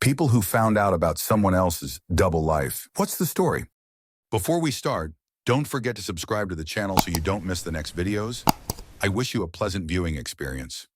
People who found out about someone else's double life. What's the story? Before we start, don't forget to subscribe to the channel so you don't miss the next videos. I wish you a pleasant viewing experience.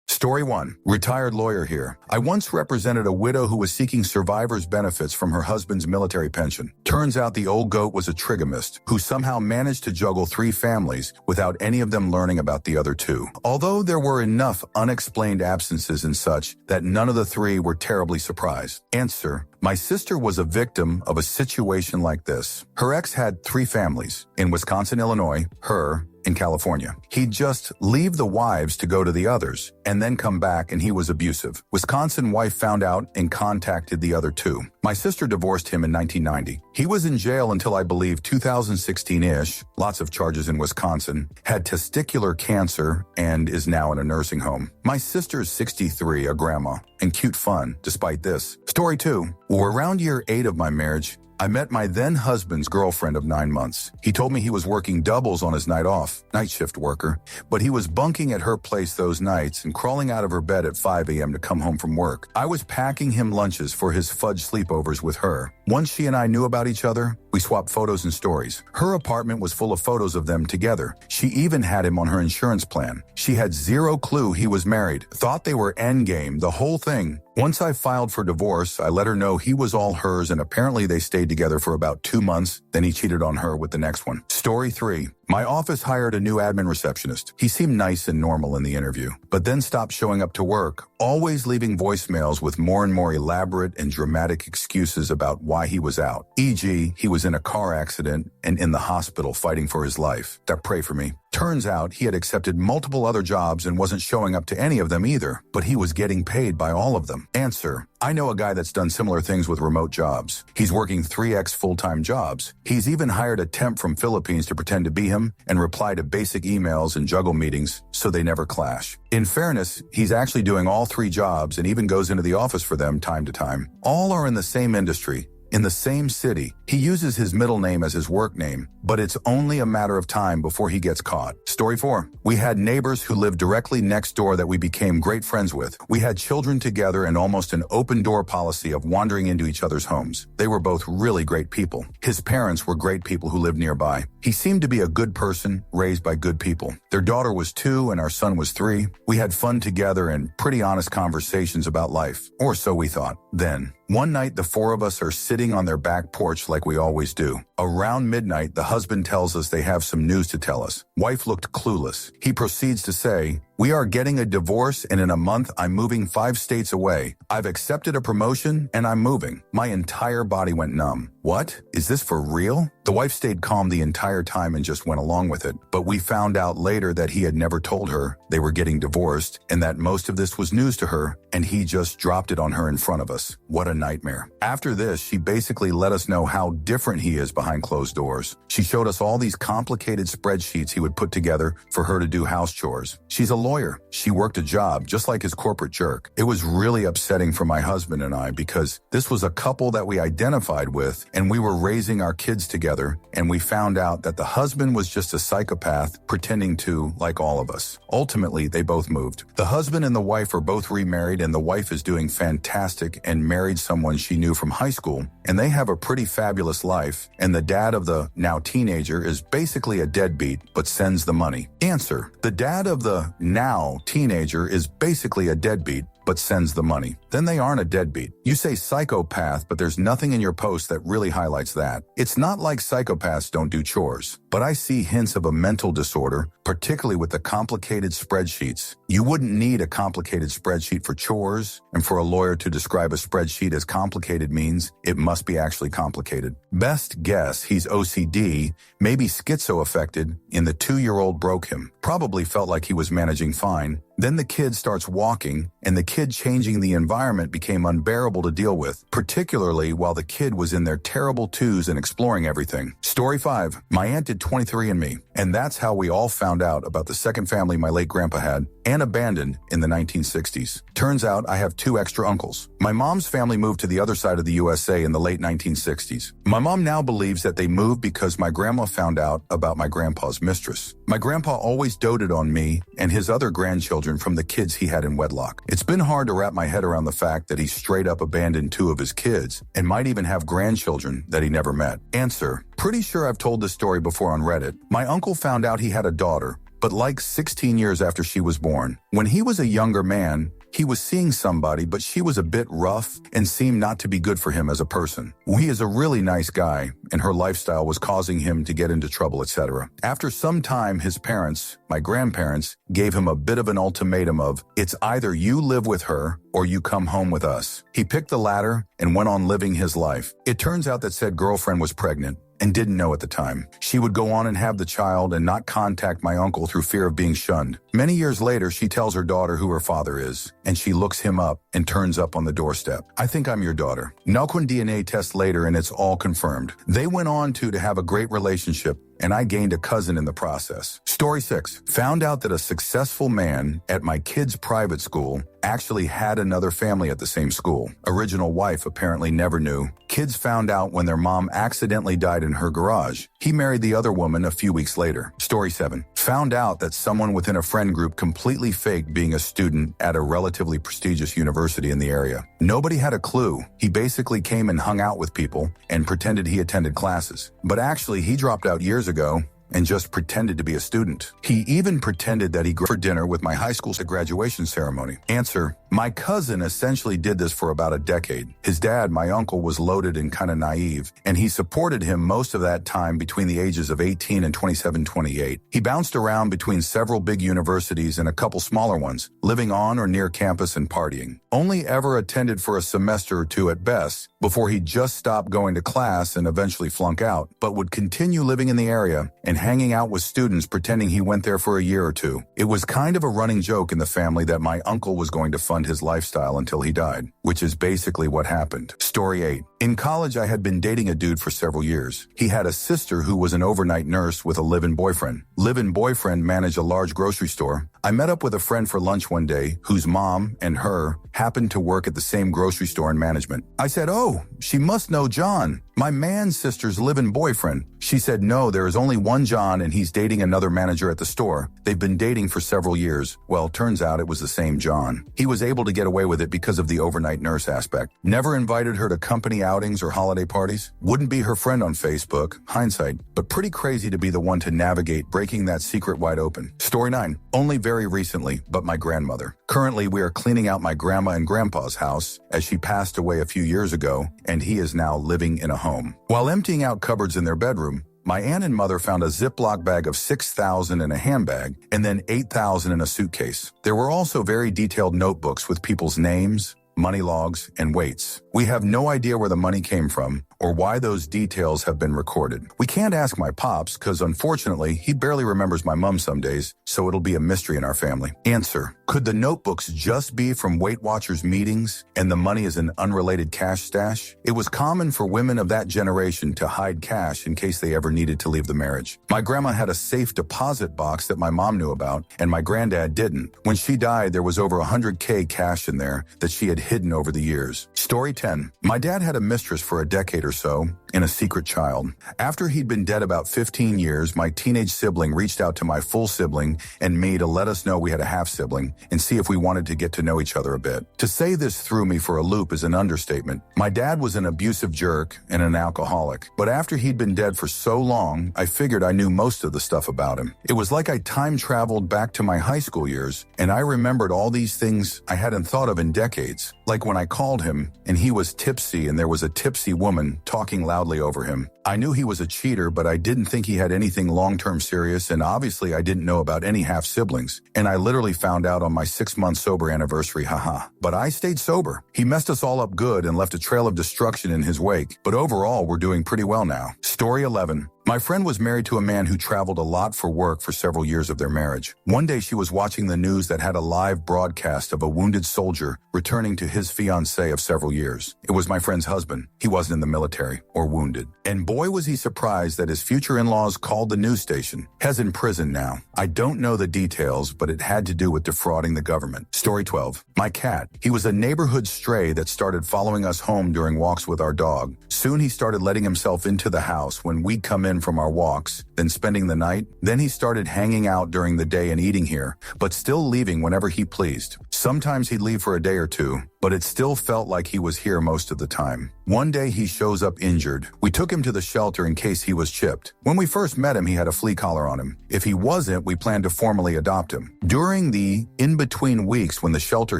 Story 1. Retired lawyer here. I once represented a widow who was seeking survivor's benefits from her husband's military pension. Turns out the old goat was a trigamist who somehow managed to juggle 3 families without any of them learning about the other 2. Although there were enough unexplained absences and such that none of the 3 were terribly surprised. Answer. My sister was a victim of a situation like this. Her ex had 3 families in Wisconsin, Illinois, her in California. He'd just leave the wives to go to the others and then come back, and he was abusive. Wisconsin wife found out and contacted the other 2. My sister divorced him in 1990. He was in jail until I believe 2016-ish, lots of charges in Wisconsin, had testicular cancer, and is now in a nursing home. My sister's 63, a grandma, and cute fun despite this. Story 2. Well, around year 8 of my marriage, I met my then-husband's girlfriend of 9 months. He told me he was working doubles on his night off, night shift worker, but he was bunking at her place those nights and crawling out of her bed at 5 a.m. to come home from work. I was packing him lunches for his fudge sleepovers with her. Once she and I knew about each other, we swapped photos and stories. Her apartment was full of photos of them together. She even had him on her insurance plan. She had zero clue he was married, thought they were endgame, the whole thing. Once I filed for divorce, I let her know he was all hers, and apparently they stayed together for about 2 months. Then he cheated on her with the next one. Story 3. My office hired a new admin receptionist. He seemed nice and normal in the interview, but then stopped showing up to work, always leaving voicemails with more and more elaborate and dramatic excuses about why he was out. E.g., he was in a car accident and in the hospital fighting for his life. Pray for me. Turns out he had accepted multiple other jobs and wasn't showing up to any of them either, but he was getting paid by all of them. Answer. I know a guy that's done similar things with remote jobs. He's working 3x full-time jobs. He's even hired a temp from Philippines to pretend to be him and reply to basic emails and juggle meetings so they never clash. In fairness, he's actually doing all 3 jobs and even goes into the office for them time to time. All are in the same industry, in the same city. He uses his middle name as his work name, but it's only a matter of time before he gets caught. Story 4. We had neighbors who lived directly next door that we became great friends with. We had children together and almost an open door policy of wandering into each other's homes. They were both really great people. His parents were great people who lived nearby. He seemed to be a good person, raised by good people. Their daughter was 2 and our son was 3. We had fun together and pretty honest conversations about life, or so we thought. Then, one night the 4 of us are sitting on their back porch like we always do. Around midnight, the husband tells us they have some news to tell us. Wife looked clueless. He proceeds to say, "We are getting a divorce, and in a month I'm moving 5 states away. I've accepted a promotion and I'm moving." My entire body went numb. What? Is this for real? The wife stayed calm the entire time and just went along with it. But we found out later that he had never told her they were getting divorced and that most of this was news to her, and he just dropped it on her in front of us. What a nightmare. After this, she basically let us know how different he is behind closed doors. She showed us all these complicated spreadsheets he would put together for her to do house chores. She's a lawyer. She worked a job just like his corporate jerk. It was really upsetting for my husband and I because this was a couple that we identified with, and we were raising our kids together, and we found out that the husband was just a psychopath pretending to like all of us. Ultimately, they both moved. The husband and the wife are both remarried, and the wife is doing fantastic and married someone she knew from high school, and they have a pretty fabulous life, and the dad of the now teenager is basically a deadbeat but sends the money. Answer. The dad of the now teenager is basically a deadbeat but sends the money. Then they aren't a deadbeat. You say psychopath, but there's nothing in your post that really highlights that. It's not like psychopaths don't do chores, but I see hints of a mental disorder, particularly with the complicated spreadsheets. You wouldn't need a complicated spreadsheet for chores, and for a lawyer to describe a spreadsheet as complicated means it must be actually complicated. Best guess he's OCD, maybe schizo-affected, and the 2-year-old broke him. Probably felt like he was managing fine. Then the kid starts walking, and the kid changing the environment became unbearable to deal with, particularly while the kid was in their terrible 2s and exploring everything. Story 5. My aunt did 23andMe, and that's how we all found out about the second family my late grandpa had. and abandoned in the 1960s. Turns out I have two extra uncles. My mom's family moved to the other side of the USA in the late 1960s. My mom now believes that they moved because my grandma found out about my grandpa's mistress. My grandpa always doted on me and his other grandchildren from the kids he had in wedlock. It's been hard to wrap my head around the fact that he straight up abandoned two of his kids and might even have grandchildren that he never met. Answer: pretty sure I've told this story before on Reddit. My uncle found out he had a daughter, but like 16 years after she was born. When he was a younger man, he was seeing somebody, but she was a bit rough and seemed not to be good for him as a person. He is a really nice guy, and her lifestyle was causing him to get into trouble, etc. After some time, his parents, my grandparents, gave him a bit of an ultimatum of, it's either you live with her or you come home with us. He picked the latter and went on living his life. It turns out that said girlfriend was pregnant and didn't know at the time. She would go on and have the child and not contact my uncle through fear of being shunned. Many years later, she tells her daughter who her father is, and she looks him up and turns up on the doorstep. I think I'm your daughter. Nalquin DNA test later and it's all confirmed. They went on to have a great relationship, and I gained a cousin in the process. Story 6. Found out that a successful man at my kid's private school actually had another family at the same school. Original wife apparently never knew. Kids found out when their mom accidentally died in her garage. He married the other woman a few weeks later. Story 7. Found out that someone within a friend group completely faked being a student at a relatively prestigious university in the area. Nobody had a clue. He basically came and hung out with people and pretended he attended classes. But actually, he dropped out years ago and just pretended to be a student. He even pretended that he for dinner with my high school's graduation ceremony. Answer: my cousin essentially did this for about a decade. His dad, my uncle, was loaded and kind of naive, and he supported him most of that time between the ages of 18 and 27, 28. He bounced around between several big universities and a couple smaller ones, living on or near campus and partying. Only ever attended for a semester or two at best, before he just stopped going to class and eventually flunk out, but would continue living in the area and hanging out with students pretending he went there for a year or two. It was kind of a running joke in the family that my uncle was going to fund his lifestyle until he died, which is basically what happened. Story 8. In college, I had been dating a dude for several years. He had a sister who was an overnight nurse with a live-in boyfriend. Live-in boyfriend managed a large grocery store. I met up with a friend for lunch one day whose mom and her happened to work at the same grocery store in management. I said, "Oh, she must know John, my man's sister's live-in boyfriend." She said, "No, there is only one John and he's dating another manager at the store. They've been dating for several years." Well, turns out it was the same John. He was able to get away with it because of the overnight nurse aspect. Never invited her to company outings or holiday parties. Wouldn't be her friend on Facebook, hindsight, but pretty crazy to be the one to navigate breaking that secret wide open. Story 9. Only very recently, but my grandmother. Currently, we are cleaning out my grandma and grandpa's house as she passed away a few years ago, and he is now living in a home. While emptying out cupboards in their bedroom, my aunt and mother found a Ziploc bag of $6,000 in a handbag and then $8,000 in a suitcase. There were also very detailed notebooks with people's names, money logs, and weights. We have no idea where the money came from or why those details have been recorded. We can't ask my pops because unfortunately he barely remembers my mom some days, so it'll be a mystery in our family. Answer: could the notebooks just be from Weight Watchers meetings and the money is an unrelated cash stash? It was common for women of that generation to hide cash in case they ever needed to leave the marriage. My grandma had a safe deposit box that my mom knew about and my granddad didn't. When she died, there was over $100K cash in there that she had hidden over the years. Story 10. My dad had a mistress for a decade or so and a secret child. After he'd been dead about 15 years, my teenage sibling reached out to my full sibling and me to let us know we had a half sibling and see if we wanted to get to know each other a bit. To say this threw me for a loop is an understatement. My dad was an abusive jerk and an alcoholic, but after he'd been dead for so long, I figured I knew most of the stuff about him. It was like I time traveled back to my high school years, and I remembered all these things I hadn't thought of in decades. Like when I called him and he was tipsy and there was a tipsy woman talking loudly over him. I knew he was a cheater, but I didn't think he had anything long-term serious, and obviously I didn't know about any half-siblings. And I literally found out on my 6-month sober anniversary, haha. But I stayed sober. He messed us all up good and left a trail of destruction in his wake, but overall we're doing pretty well now. Story 11. My friend was married to a man who traveled a lot for work for several years of their marriage. One day she was watching the news that had a live broadcast of a wounded soldier returning to his fiancée of several years. It was my friend's husband. He wasn't in the military or wounded. And boy was he surprised that his future in-laws called the news station. He's in prison now. I don't know the details, but it had to do with defrauding the government. Story 12. My cat. He was a neighborhood stray that started following us home during walks with our dog. Soon he started letting himself into the house when we'd come in from our walks, then spending the night. Then he started hanging out during the day and eating here, but still leaving whenever he pleased. Sometimes he'd leave for a day or two, but it still felt like he was here most of the time. One day he shows up injured. We took him to the shelter in case he was chipped. When we first met him, he had a flea collar on him. If he wasn't, we planned to formally adopt him. During the in-between weeks when the shelter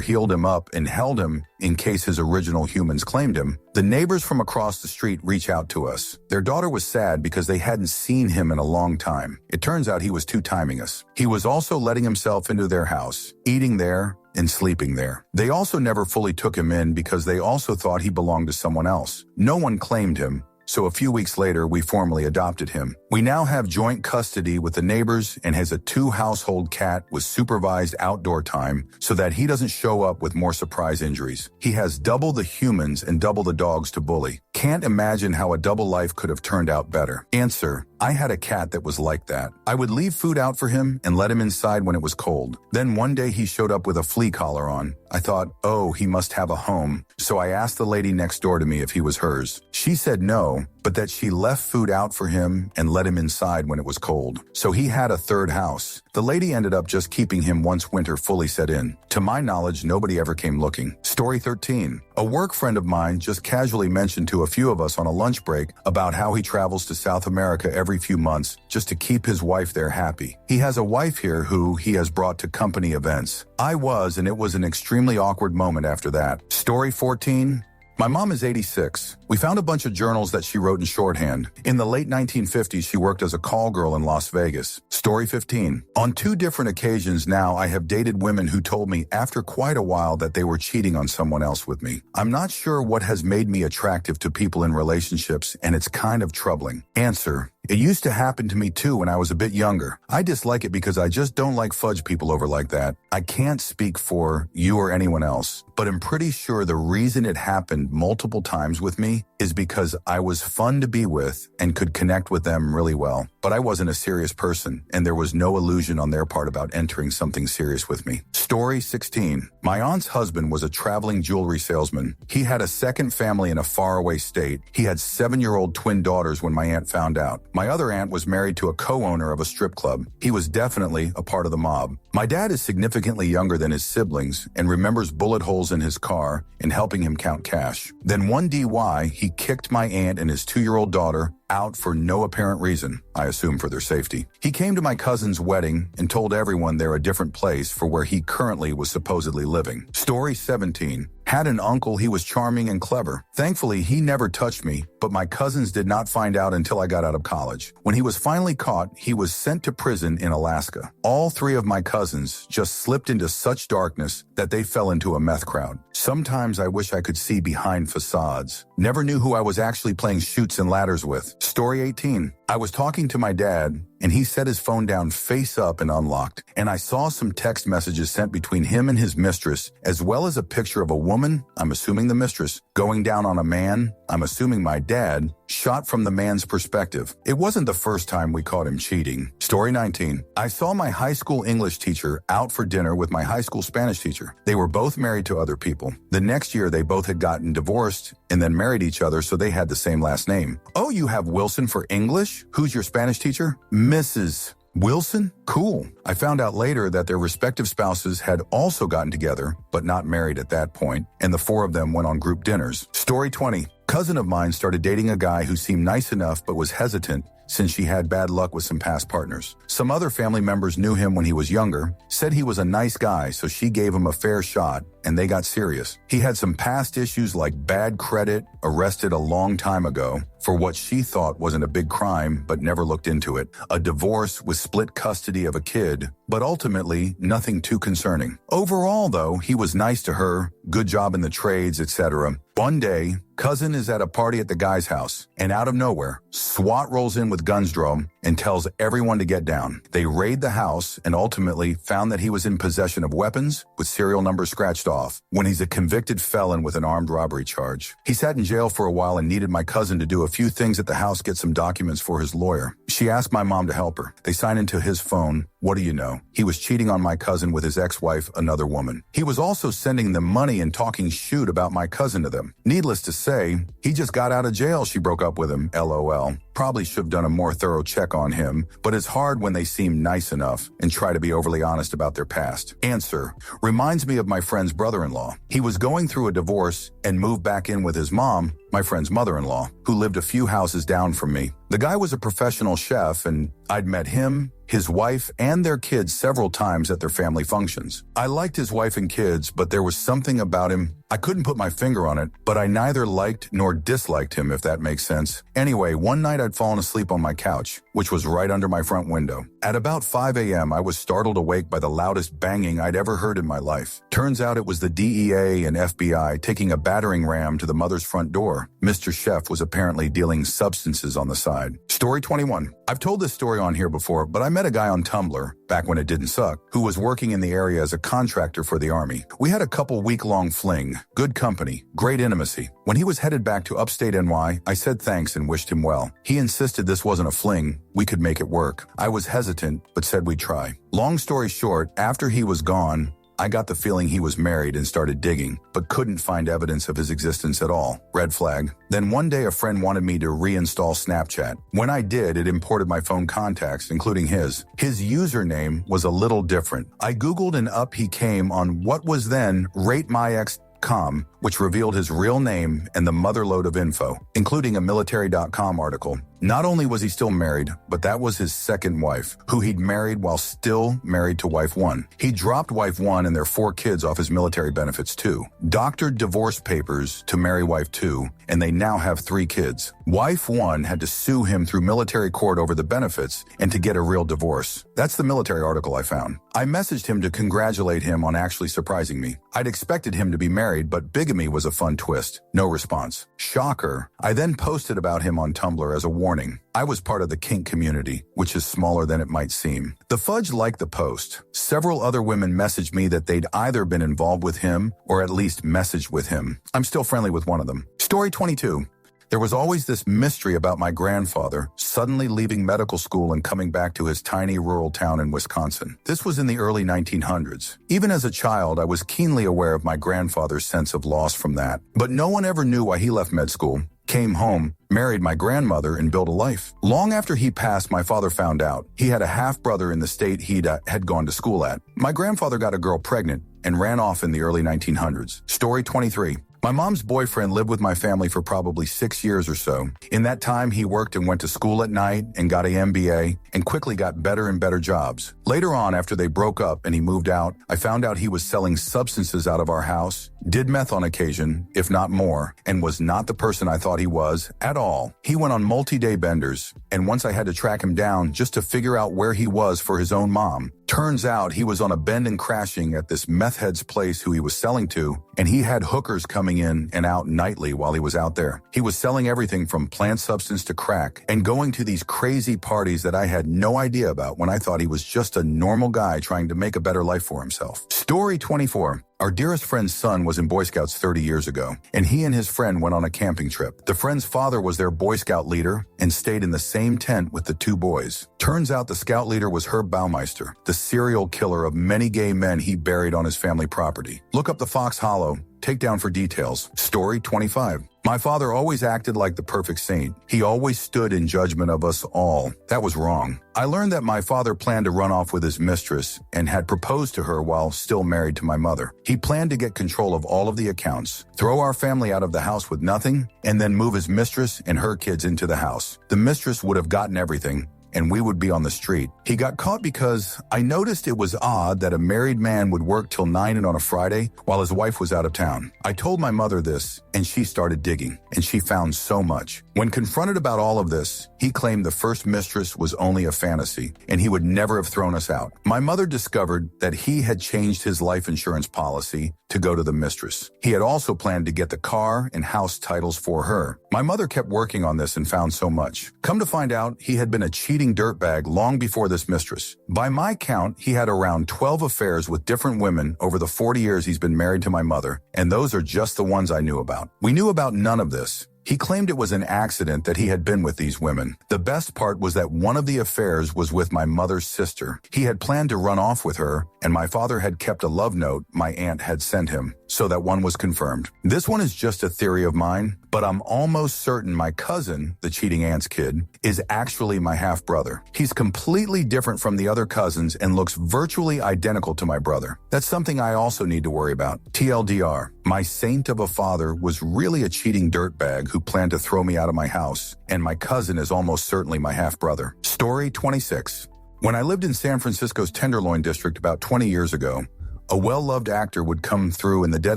healed him up and held him in case his original humans claimed him, the neighbors from across the street reached out to us. Their daughter was sad because they hadn't seen him in a long time. It turns out he was two-timing us. He was also letting himself into their house, eating there, and sleeping there. They also never fully took him in because they also thought he belonged to someone else. No one claimed him, so a few weeks later, we formally adopted him. We now have joint custody with the neighbors and has a 2-household cat with supervised outdoor time so that he doesn't show up with more surprise injuries. He has double the humans and double the dogs to bully. Can't imagine how a double life could have turned out better. Answer. I had a cat that was like that. I would leave food out for him and let him inside when it was cold. Then one day he showed up with a flea collar on. I thought, oh, he must have a home. So I asked the lady next door to me if he was hers. She said no, but that she left food out for him and let him inside when it was cold. So he had a third house. The lady ended up just keeping him once winter fully set in. To my knowledge, nobody ever came looking. Story 13. A work friend of mine just casually mentioned to a few of us on a lunch break about how he travels to South America every few months just to keep his wife there happy. He has a wife here who he has brought to company events. And it was an extremely awkward moment after that. Story 14. My mom is 86. We found a bunch of journals that she wrote in shorthand. In the late 1950s, she worked as a call girl in Las Vegas. Story 15. On 2 different occasions now, I have dated women who told me after quite a while that they were cheating on someone else with me. I'm not sure what has made me attractive to people in relationships, and it's kind of troubling. Answer. It used to happen to me too when I was a bit younger. I dislike it because I just don't like fudge people over like that. I can't speak for you or anyone else, but I'm pretty sure the reason it happened multiple times with me is because I was fun to be with and could connect with them really well. But I wasn't a serious person, and there was no illusion on their part about entering something serious with me. Story 16. My aunt's husband was a traveling jewelry salesman. He had a second family in a faraway state. He had 7-year-old twin daughters when my aunt found out. My other aunt was married to a co-owner of a strip club. He was definitely a part of the mob. My dad is significantly younger than his siblings and remembers bullet holes in his car and helping him count cash. Then one DY, he kicked my aunt and his 2-year-old daughter out for no apparent reason, I assume for their safety. He came to my cousin's wedding and told everyone they're a different place for where he currently was supposedly living. Story 17. Had an uncle, he was charming and clever. Thankfully, he never touched me, but my cousins did not find out until I got out of college. When he was finally caught, he was sent to prison in Alaska. All 3 of my cousins just slipped into such darkness that they fell into a meth crowd. Sometimes I wish I could see behind facades. Never knew who I was actually playing chutes and ladders with. Story 18. I was talking to my dad, and he set his phone down face up and unlocked, and I saw some text messages sent between him and his mistress, as well as a picture of a woman, I'm assuming the mistress, going down on a man, I'm assuming my dad, shot from the man's perspective. It wasn't the first time we caught him cheating. Story 19. I saw my high school English teacher out for dinner with my high school Spanish teacher. They were both married to other people. The next year, they both had gotten divorced and then married each other, so they had the same last name. Oh, you have Wilson for English? Who's your Spanish teacher? Mrs. Wilson? Cool. I found out later that their respective spouses had also gotten together, but not married at that point, and the 4 of them went on group dinners. Story 20. Cousin of mine started dating a guy who seemed nice enough but was hesitant since she had bad luck with some past partners. Some other family members knew him when he was younger, said he was a nice guy, so she gave him a fair shot, and they got serious. He had some past issues like bad credit, arrested a long time ago for what she thought wasn't a big crime but never looked into it, a divorce with split custody of a kid, but ultimately nothing too concerning. Overall, though, he was nice to her, good job in the trades, etc. One day, cousin is at a party at the guy's house, and out of nowhere, SWAT rolls in with with guns draw and tells everyone to get down. They raid the house and ultimately found that he was in possession of weapons with serial numbers scratched off when he's a convicted felon with an armed robbery charge. He sat in jail for a while and needed my cousin to do a few things at the house, get some documents for his lawyer. She asked my mom to help her. They signed into his phone. What do you know? He was cheating on my cousin with his ex-wife, another woman. He was also sending them money and talking shoot about my cousin to them. Needless to say, he just got out of jail. She broke up with him, LOL. Probably should have done a more thorough check on him, but it's hard when they seem nice enough and try to be overly honest about their past. Answer: reminds me of my friend's brother-in-law. He was going through a divorce and moved back in with his mom, my friend's mother-in-law, who lived a few houses down from me. The guy was a professional chef, and I'd met him, his wife, and their kids several times at their family functions. I liked his wife and kids, but there was something about him. I couldn't put my finger on it, but I neither liked nor disliked him, if that makes sense. Anyway, one night I'd fallen asleep on my couch, which was right under my front window. At about 5 a.m., I was startled awake by the loudest banging I'd ever heard in my life. Turns out it was the DEA and FBI taking a battering ram to the mother's front door. Mr. Chef was apparently dealing substances on the side. Story 21. I've told this story on here before, but I met a guy on Tumblr, back when it didn't suck, who was working in the area as a contractor for the Army. We had a couple week-long fling, good company, great intimacy. When he was headed back to upstate NY, I said thanks and wished him well. He insisted this wasn't a fling, we could make it work. I was hesitant, but said we'd try. Long story short, after he was gone, I got the feeling he was married and started digging, but couldn't find evidence of his existence at all. Red flag. Then one day a friend wanted me to reinstall Snapchat. When I did, it imported my phone contacts, including his. His username was a little different. I Googled and up he came on what was then RateMyEx.com, which revealed his real name and the motherlode of info, including a military.com article. Not only was he still married, but that was his second wife, who he'd married while still married to wife one. He dropped wife one and their 4 kids off his military benefits too, doctored divorce papers to marry wife two, and they now have 3 kids. Wife one had to sue him through military court over the benefits and to get a real divorce. That's the military article I found. I messaged him to congratulate him on actually surprising me. I'd expected him to be married, but bigamy was a fun twist. No response. Shocker. I then posted about him on Tumblr as a warning. I was part of the kink community, which is smaller than it might seem. The fudge liked the post. Several other women messaged me that they'd either been involved with him or at least messaged with him. I'm still friendly with one of them. Story 22. There was always this mystery about my grandfather suddenly leaving medical school and coming back to his tiny rural town in Wisconsin. This was in the early 1900s. Even as a child, I was keenly aware of my grandfather's sense of loss from that. But no one ever knew why he left med school, came home, married my grandmother, and built a life. Long after he passed, my father found out. He had a half-brother in the state he'd had gone to school at. My grandfather got a girl pregnant and ran off in the early 1900s. Story 23. My mom's boyfriend lived with my family for probably 6 years or so. In that time, he worked and went to school at night and got an MBA and quickly got better and better jobs. Later on, after they broke up and he moved out, I found out he was selling substances out of our house, did meth on occasion, if not more, and was not the person I thought he was at all. He went on multi-day benders, and once I had to track him down just to figure out where he was for his own mom. Turns out he was on a bend and crashing at this meth head's place who he was selling to, and he had hookers coming in and out nightly while he was out there. He was selling everything from plant substance to crack and going to these crazy parties that I had no idea about when I thought he was just a normal guy trying to make a better life for himself. Story 24. Our dearest friend's son was in Boy Scouts 30 years ago, and he and his friend went on a camping trip. The friend's father was their Boy Scout leader and stayed in the same tent with the 2 boys. Turns out the scout leader was Herb Baumeister, the serial killer of many gay men he buried on his family property. Look up the Fox Hollow. Take down for details. Story 25. My father always acted like the perfect saint. He always stood in judgment of us all. That was wrong. I learned that my father planned to run off with his mistress and had proposed to her while still married to my mother. He planned to get control of all of the accounts, throw our family out of the house with nothing, and then move his mistress and her kids into the house. The mistress would have gotten everything, and we would be on the street. He got caught because I noticed it was odd that a married man would work till 9 on a Friday while his wife was out of town. I told my mother this, and she started digging, and she found so much. When confronted about all of this, he claimed the first mistress was only a fantasy, and he would never have thrown us out. My mother discovered that he had changed his life insurance policy to go to the mistress. He had also planned to get the car and house titles for her. My mother kept working on this and found so much. Come to find out, he had been a cheating dirtbag long before this mistress. By my count, he had around 12 affairs with different women over the 40 years he's been married to my mother, and those are just the ones I knew about. We knew about none of this. He claimed it was an accident that he had been with these women. The best part was that one of the affairs was with my mother's sister. He had planned to run off with her, and my father had kept a love note my aunt had sent him, so that one was confirmed. This one is just a theory of mine, but I'm almost certain my cousin, the cheating aunt's kid, is actually my half-brother. He's completely different from the other cousins and looks virtually identical to my brother. That's something I also need to worry about. TLDR, my saint of a father was really a cheating dirtbag who planned to throw me out of my house, and my cousin is almost certainly my half-brother. Story 26. When I lived in San Francisco's Tenderloin district about 20 years ago, a well-loved actor would come through in the dead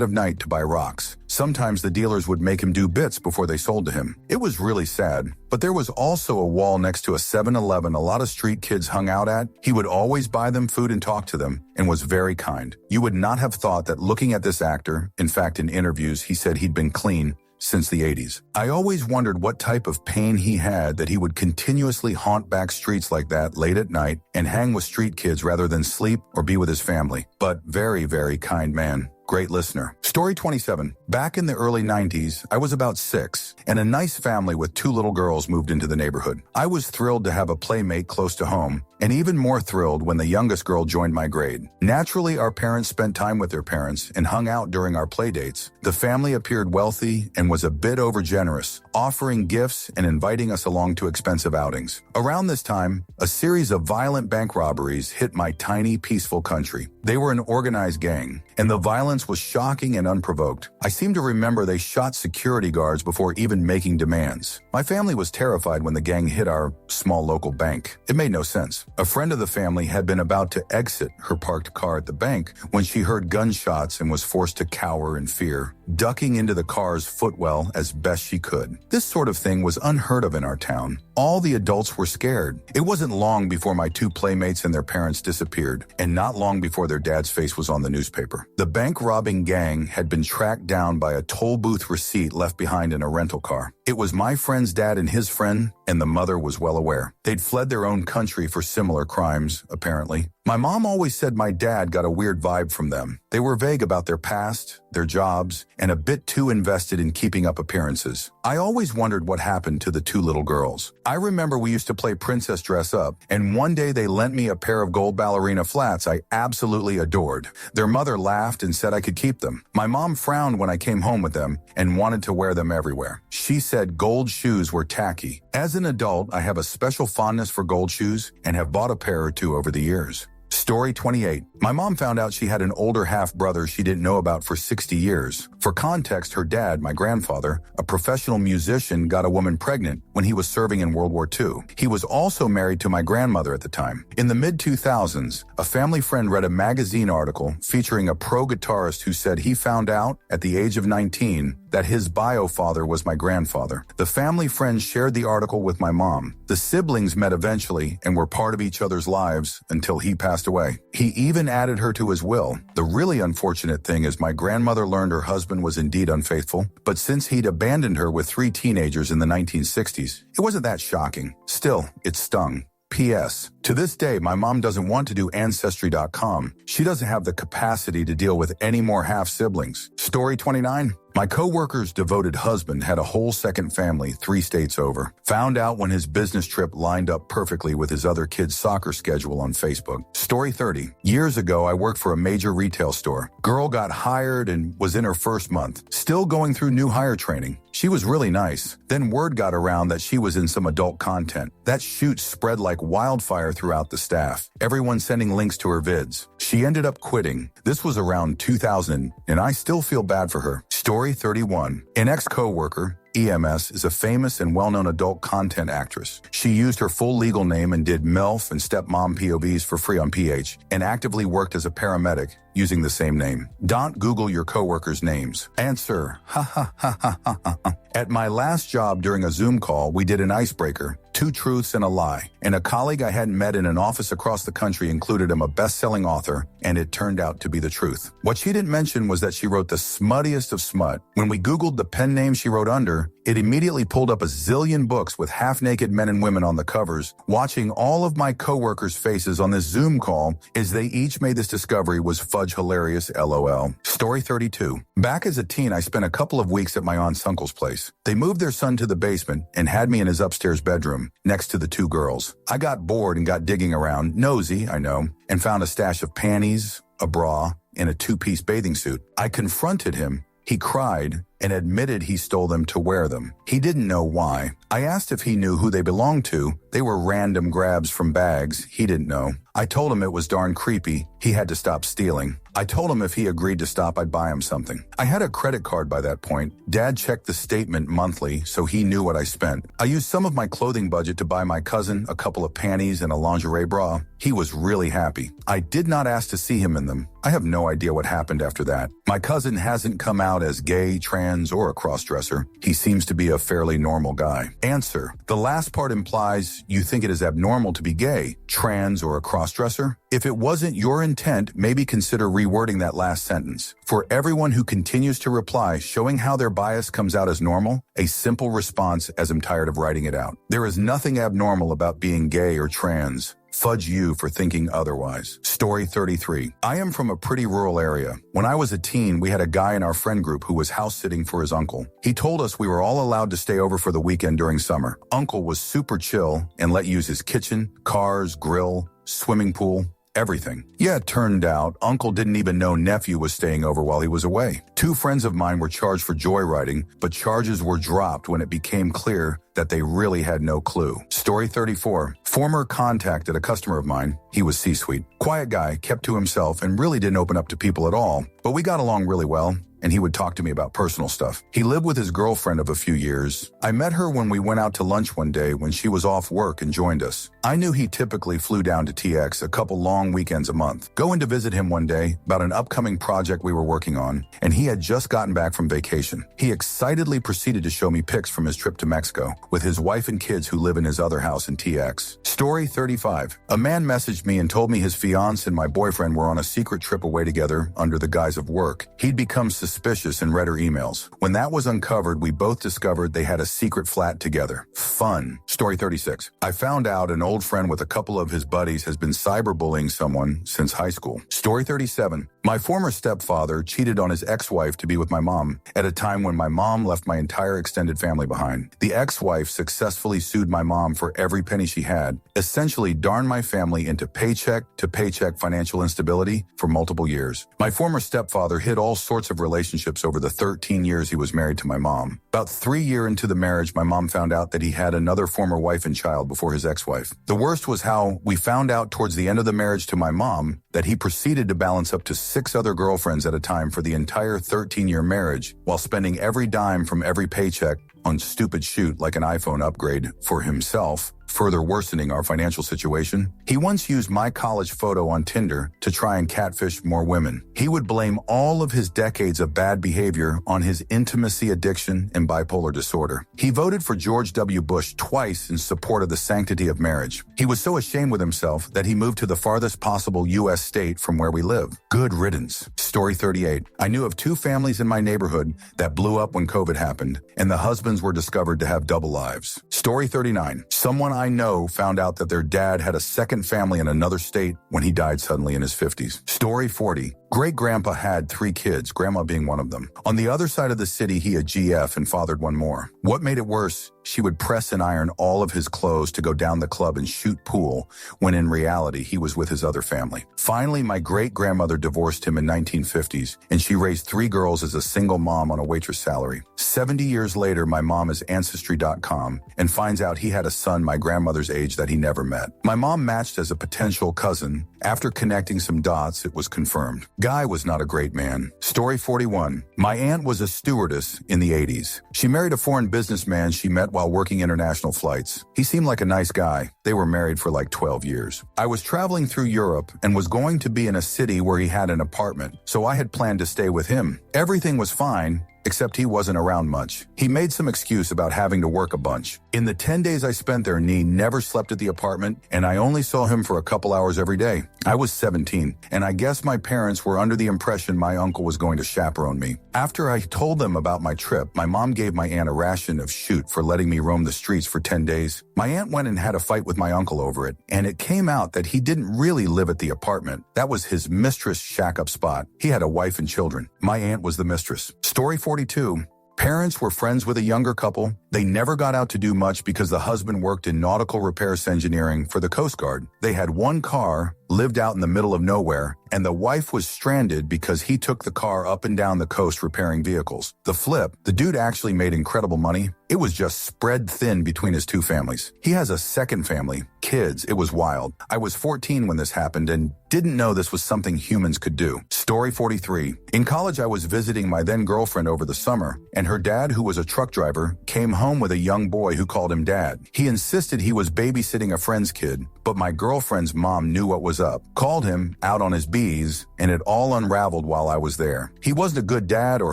of night to buy rocks. Sometimes the dealers would make him do bits before they sold to him. It was really sad, but there was also a wall next to a 7-Eleven a lot of street kids hung out at. He would always buy them food and talk to them, and was very kind. You would not have thought that looking at this actor, in fact in interviews he said he'd been clean since the 80s. I always wondered what type of pain he had that he would continuously haunt back streets like that late at night and hang with street kids rather than sleep or be with his family. But very, very kind man. Great listener. Story 27. Back in the early 90s, I was about 6, and a nice family with 2 little girls moved into the neighborhood. I was thrilled to have a playmate close to home, and even more thrilled when the youngest girl joined my grade. Naturally, our parents spent time with their parents and hung out during our play dates. The family appeared wealthy and was a bit overgenerous, offering gifts and inviting us along to expensive outings. Around this time, a series of violent bank robberies hit my tiny, peaceful country. They were an organized gang, and the violence was shocking and unprovoked. I seem to remember they shot security guards before even making demands. My family was terrified when the gang hit our small local bank. It made no sense. A friend of the family had been about to exit her parked car at the bank when she heard gunshots and was forced to cower in fear, ducking into the car's footwell as best she could. This sort of thing was unheard of in our town. All the adults were scared. It wasn't long before my 2 playmates and their parents disappeared, and not long before their dad's face was on the newspaper. The bank robbing gang had been tracked down by a toll booth receipt left behind in a rental car. It was my friend's dad and his friend, and the mother was well aware. They'd fled their own country for similar crimes, apparently. My mom always said my dad got a weird vibe from them. They were vague about their past, their jobs, and a bit too invested in keeping up appearances. I always wondered what happened to the 2 little girls. I remember we used to play princess dress up, and one day they lent me a pair of gold ballerina flats I absolutely adored. Their mother laughed and said I could keep them. My mom frowned when I came home with them and wanted to wear them everywhere. She said gold shoes were tacky. As an adult, I have a special fondness for gold shoes and have bought a pair or 2 over the years. Story 28. My mom found out she had an older half-brother she didn't know about for 60 years. For context, her dad, my grandfather, a professional musician, got a woman pregnant when he was serving in World War II. He was also married to my grandmother at the time. In the mid-2000s, a family friend read a magazine article featuring a pro guitarist who said he found out at the age of 19 that his bio father was my grandfather. The family friend shared the article with my mom. The siblings met eventually and were part of each other's lives until he passed away. He even added her to his will. The really unfortunate thing is my grandmother learned her husband was indeed unfaithful, but since he'd abandoned her with 3 teenagers in the 1960s, it wasn't that shocking. Still, it stung. P.S. To this day, my mom doesn't want to do Ancestry.com. She doesn't have the capacity to deal with any more half-siblings. Story 29. My coworker's devoted husband had a whole second family 3 states over. Found out when his business trip lined up perfectly with his other kid's soccer schedule on Facebook. Story 30. Years ago, I worked for a major retail store. Girl got hired and was in her first month. Still going through new hire training. She was really nice. Then word got around that she was in some adult content. That shoot spread like wildfire throughout the staff. Everyone sending links to her vids. She ended up quitting. This was around 2000, and I still feel bad for her. Story 31. An ex-coworker, EMS, is a famous and well-known adult content actress. She used her full legal name and did MILF and stepmom POVs for free on PH, and actively worked as a paramedic using the same name. Don't Google your coworkers' names. Answer. Ha ha ha ha ha ha. At my last job during a Zoom call, we did an icebreaker, 2 truths and a lie, and a colleague I hadn't met in an office across the country included him a best-selling author, and it turned out to be the truth. What she didn't mention was that she wrote the smuttiest of smut. When we Googled the pen name she wrote under, it immediately pulled up a zillion books with half-naked men and women on the covers. Watching all of my coworkers' faces on this Zoom call as they each made this discovery was fudge hilarious, LOL. Story 32. Back as a teen, I spent a couple of weeks at my aunt's uncle's place. They moved their son to the basement and had me in his upstairs bedroom, next to the 2 girls. I got bored and got digging around, nosy, I know, and found a stash of panties, a bra, and a 2-piece bathing suit. I confronted him. He cried and admitted he stole them to wear them. He didn't know why. I asked if he knew who they belonged to. They were random grabs from bags. He didn't know. I told him it was darn creepy. He had to stop stealing. I told him if he agreed to stop, I'd buy him something. I had a credit card by that point. Dad checked the statement monthly, so he knew what I spent. I used some of my clothing budget to buy my cousin a couple of panties and a lingerie bra. He was really happy. I did not ask to see him in them. I have no idea what happened after that. My cousin hasn't come out as gay, trans, or a crossdresser. He seems to be a fairly normal guy. Answer. The last part implies you think it is abnormal to be gay, trans, or a crossdresser. If it wasn't your intent, maybe consider rewording that last sentence. For everyone who continues to reply, showing how their bias comes out as normal, a simple response as I'm tired of writing it out. There is nothing abnormal about being gay or trans. Fudge you for thinking otherwise. Story 33. I am from a pretty rural area. When I was a teen, we had a guy in our friend group who was house sitting for his uncle. He told us we were all allowed to stay over for the weekend during summer. Uncle was super chill and let use his kitchen, cars, grill, swimming pool, everything. Yeah, it turned out Uncle didn't even know nephew was staying over while he was away. 2 friends of mine were charged for joyriding, but charges were dropped when it became clear that they really had no clue. Story 34. Former contact at a customer of mine. He was C-suite. Quiet guy, kept to himself, and really didn't open up to people at all. But we got along really well, and he would talk to me about personal stuff. He lived with his girlfriend of a few years. I met her when we went out to lunch one day when she was off work and joined us. I knew he typically flew down to TX a couple long weekends a month. Going to visit him one day about an upcoming project we were working on, and he had just gotten back from vacation. He excitedly proceeded to show me pics from his trip to Mexico with his wife and kids who live in his other house in TX. Story 35. A man messaged me and told me his fiance and my boyfriend were on a secret trip away together under the guise of work. He'd become suspicious and read her emails. When that was uncovered, we both discovered they had a secret flat together. Fun. Story 36. I found out an old friend with a couple of his buddies has been cyberbullying someone since high school. Story 37. My former stepfather cheated on his ex-wife to be with my mom at a time when my mom left my entire extended family behind. The ex-wife successfully sued my mom for every penny she had, essentially darned my family into paycheck-to-paycheck financial instability for multiple years. My former stepfather hid all sorts of relationships over the 13 years he was married to my mom. About 3 years into the marriage, my mom found out that he had another former wife and child before his ex-wife. The worst was how we found out towards the end of the marriage to my mom that he proceeded to balance up to 6 other girlfriends at a time for the entire 13-year marriage while spending every dime from every paycheck on stupid shoot like an iPhone upgrade for himself, further worsening our financial situation. He once used my college photo on Tinder to try and catfish more women. He would blame all of his decades of bad behavior on his intimacy addiction and bipolar disorder. He voted for George W. Bush twice in support of the sanctity of marriage. He was so ashamed with himself that he moved to the farthest possible U.S. state from where we live. Good riddance. Story 38. I knew of 2 families in my neighborhood that blew up when COVID happened, and the husbands were discovered to have double lives. Story 39. Someone I know found out that their dad had a second family in another state when he died suddenly in his 50s. Story 40. Great-grandpa had 3 kids, grandma being one of them. On the other side of the city, he had GF and fathered one more. What made it worse? She would press and iron all of his clothes to go down the club and shoot pool, when in reality, he was with his other family. Finally, my great-grandmother divorced him in 1950s, and she raised 3 girls as a single mom on a waitress salary. 70 years later, my mom is Ancestry.com and finds out he had a son my grandmother's age that he never met. My mom matched as a potential cousin. After connecting some dots, it was confirmed. Guy was not a great man. Story 41. My aunt was a stewardess in the 80s. She married a foreign businessman she met while working international flights. He seemed like a nice guy. They were married for like 12 years. I was traveling through Europe and was going to be in a city where he had an apartment, so I had planned to stay with him. Everything was fine, except he wasn't around much. He made some excuse about having to work a bunch. In the 10 days I spent there, Nee never slept at the apartment, and I only saw him for a couple hours every day. I was 17, and I guess my parents were under the impression my uncle was going to chaperone me. After I told them about my trip, my mom gave my aunt a ration of shoot for letting me roam the streets for 10 days. My aunt went and had a fight with my uncle over it, and it came out that he didn't really live at the apartment. That was his mistress' shack-up spot. He had a wife and children. My aunt was the mistress. Story 42. Parents were friends with a younger couple. They never got out to do much because the husband worked in nautical repairs engineering for the Coast Guard. They had one car, lived out in the middle of nowhere, and the wife was stranded because he took the car up and down the coast repairing vehicles. The flip, the dude actually made incredible money. It was just spread thin between his two families. He has a second family, kids. It was wild. I was 14 when this happened and didn't know this was something humans could do. Story 43. In college, I was visiting my then girlfriend over the summer, and her dad, who was a truck driver, came home with a young boy who called him dad. He insisted he was babysitting a friend's kid, but my girlfriend's mom knew what was up, called him out on his B's, and it all unraveled while I was there. He wasn't a good dad or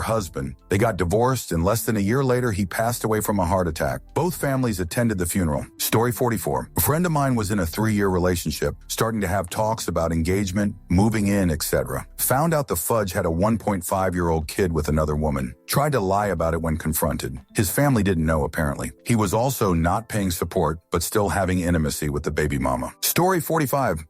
husband. They got divorced, and less than a year later, he passed away from a heart attack. Both families attended the funeral. Story 44. A friend of mine was in a 3-year relationship, starting to have talks about engagement, moving in, etc. Found out the fudge had a 1.5-year-old kid with another woman. Tried to lie about it when confronted. His family didn't know, apparently. He was also not paying support, but still having intimacy with the baby mama. Story 45.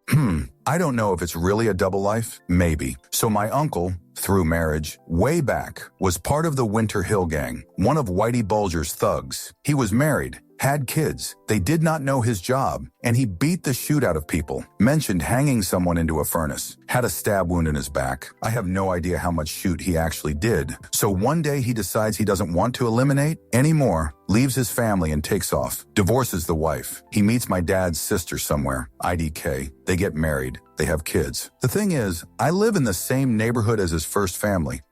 I don't know if it's really a double life. Maybe. So my uncle, through marriage, way back, was part of the Winter Hill Gang, one of Whitey Bulger's thugs. He was married, had kids. They did not know his job, and he beat the shoot out of people. Mentioned hanging someone into a furnace. Had a stab wound in his back. I have no idea how much shoot he actually did. So one day he decides he doesn't want to eliminate anymore, leaves his family and takes off. Divorces the wife. He meets my dad's sister somewhere, IDK. They get married. They have kids. The thing is, I live in the same neighborhood as his first family.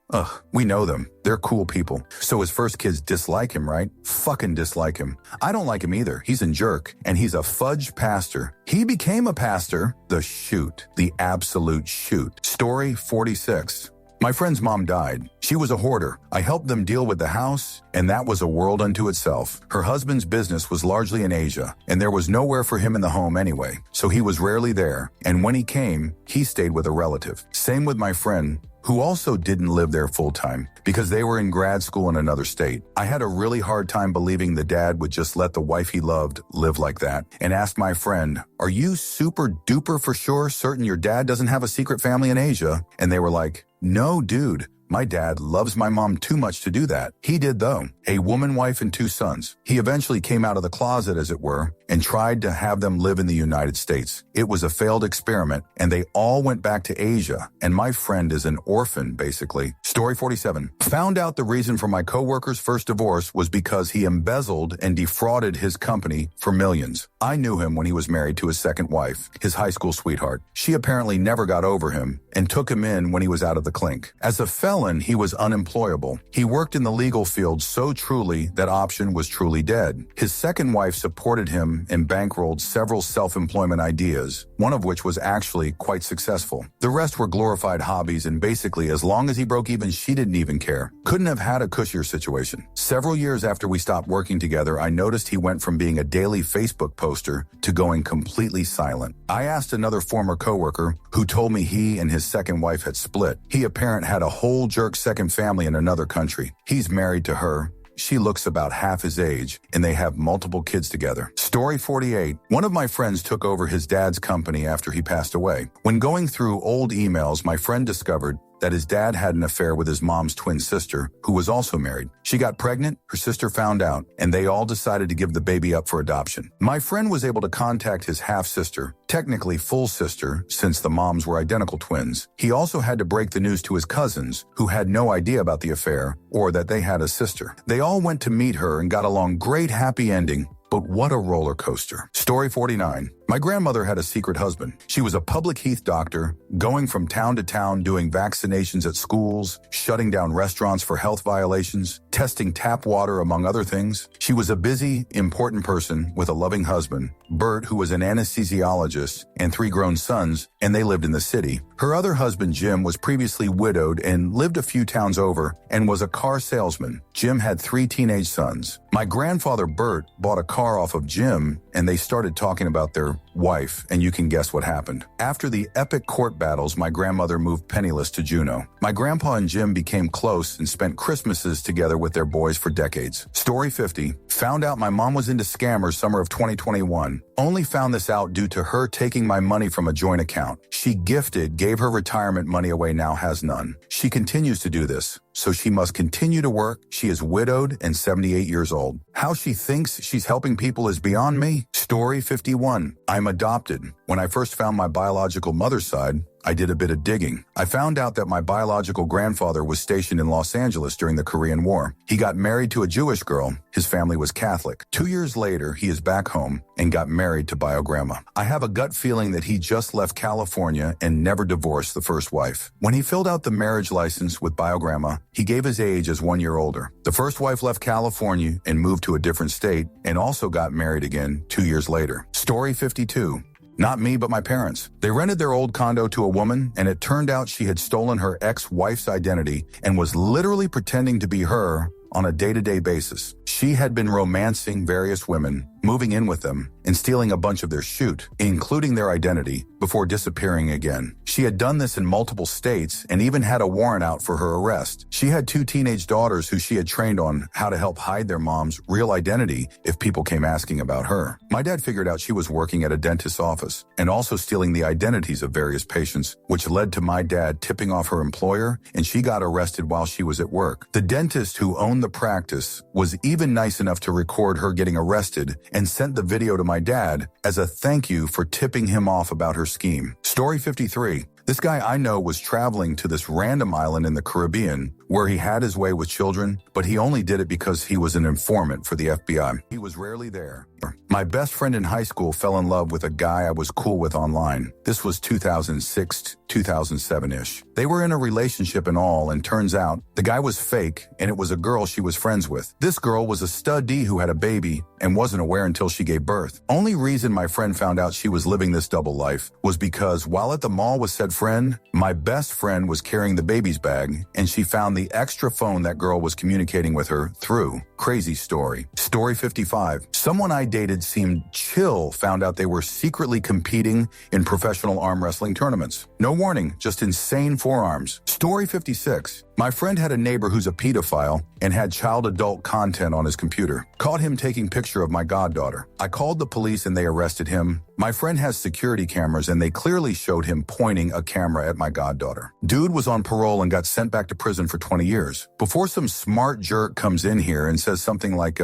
We know them. They're cool people. So his first kids dislike him, right? Fucking dislike him. I don't like him either. He's a jerk, and he's a fudge pastor. He became a pastor. The shoot. The absolute shoot. Story 46. My friend's mom died. She was a hoarder. I helped them deal with the house, and that was a world unto itself. Her husband's business was largely in Asia, and there was nowhere for him in the home anyway, so he was rarely there. And when he came, he stayed with a relative. Same with my friend, who also didn't live there full-time because they were in grad school in another state. I had a really hard time believing the dad would just let the wife he loved live like that, and asked my friend, "Are you super duper for sure certain your dad doesn't have a secret family in Asia?" And they were like, "No, dude. My dad loves my mom too much to do that." He did, though. A woman, wife, and 2 sons. He eventually came out of the closet, as it were, and tried to have them live in the United States. It was a failed experiment, and they all went back to Asia, and my friend is an orphan, basically. Story 47. Found out the reason for my coworker's first divorce was because he embezzled and defrauded his company for millions. I knew him when he was married to his second wife, his high school sweetheart. She apparently never got over him and took him in when he was out of the clink. As a felon, he was unemployable. He worked in the legal field so truly that option was truly dead. His second wife supported him and bankrolled several self-employment ideas, one of which was actually quite successful. The rest were glorified hobbies, and basically, as long as he broke even, she didn't even care. Couldn't have had a cushier situation. Several years after we stopped working together, I noticed he went from being a daily Facebook poster to going completely silent. I asked another former coworker, who told me he and his second wife had split. He apparently had a whole jerk second family in another country. He's married to her. She looks about half his age, and they have multiple kids together. Story 48. One of my friends took over his dad's company after he passed away. When going through old emails, my friend discovered that his dad had an affair with his mom's twin sister, who was also married. She got pregnant, her sister found out, and they all decided to give the baby up for adoption. My friend was able to contact his half-sister, technically full sister, since the moms were identical twins. He also had to break the news to his cousins, who had no idea about the affair or that they had a sister. They all went to meet her and got along great, happy ending. But what a roller coaster. Story 49. My grandmother had a secret husband. She was a public heath doctor, going from town to town doing vaccinations at schools, shutting down restaurants for health violations, testing tap water, among other things. She was a busy, important person with a loving husband, Bert, who was an anesthesiologist, and 3 grown sons, and they lived in the city. Her other husband, Jim, was previously widowed and lived a few towns over and was a car salesman. Jim had 3 teenage sons. My grandfather, Bert, bought a car off of Jim, and they started talking about their wife, and you can guess what happened. After the epic court battles, my grandmother moved penniless to Juneau. My grandpa and Jim became close and spent Christmases together with their boys for decades. Story 50. Found out my mom was into scammers summer of 2021. Only found this out due to her taking my money from a joint account. She gave her retirement money away, now has none. She continues to do this, so she must continue to work. She is widowed and 78 years old. How she thinks she's helping people is beyond me. Story 51. I'm adopted. When I first found my biological mother's side, I did a bit of digging. I found out that my biological grandfather was stationed in Los Angeles during the Korean War. He got married to a Jewish girl. His family was Catholic. 2 years later, he is back home and got married to bio-grandma. I have a gut feeling that he just left California and never divorced the first wife. When he filled out the marriage license with bio-grandma, he gave his age as 1 year older. The first wife left California and moved to a different state and also got married again 2 years later. Story 52. Not me, but my parents. They rented their old condo to a woman, and it turned out she had stolen her ex-wife's identity and was literally pretending to be her on a day-to-day basis. She had been romancing various women, moving in with them, and stealing a bunch of their shoot, including their identity, before disappearing again. She had done this in multiple states and even had a warrant out for her arrest. She had 2 teenage daughters who she had trained on how to help hide their mom's real identity if people came asking about her. My dad figured out she was working at a dentist's office and also stealing the identities of various patients, which led to my dad tipping off her employer, and she got arrested while she was at work. The dentist who owned the practice was even nice enough to record her getting arrested and sent the video to my dad as a thank you for tipping him off about her scheme. Story 53. This guy I know was traveling to this random island in the Caribbean where he had his way with children, but he only did it because he was an informant for the FBI. He was rarely there. My best friend in high school fell in love with a guy I was cool with online. This was 2006, 2007-ish. They were in a relationship and all, and turns out the guy was fake, and it was a girl she was friends with. This girl was a stud D who had a baby and wasn't aware until she gave birth. Only reason my friend found out she was living this double life was because while at the mall with said friend, my best friend was carrying the baby's bag, and she found the extra phone that girl was communicating with her through. Crazy story. Story 55. Someone I dated seemed chill, found out they were secretly competing in professional arm wrestling tournaments. No warning, just insane forearms. Story 56. My friend had a neighbor who's a pedophile and had child-adult content on his computer. Caught him taking picture of my goddaughter. I called the police and they arrested him. My friend has security cameras and they clearly showed him pointing a camera at my goddaughter. Dude was on parole and got sent back to prison for 20 years. Before some smart jerk comes in here and says something like,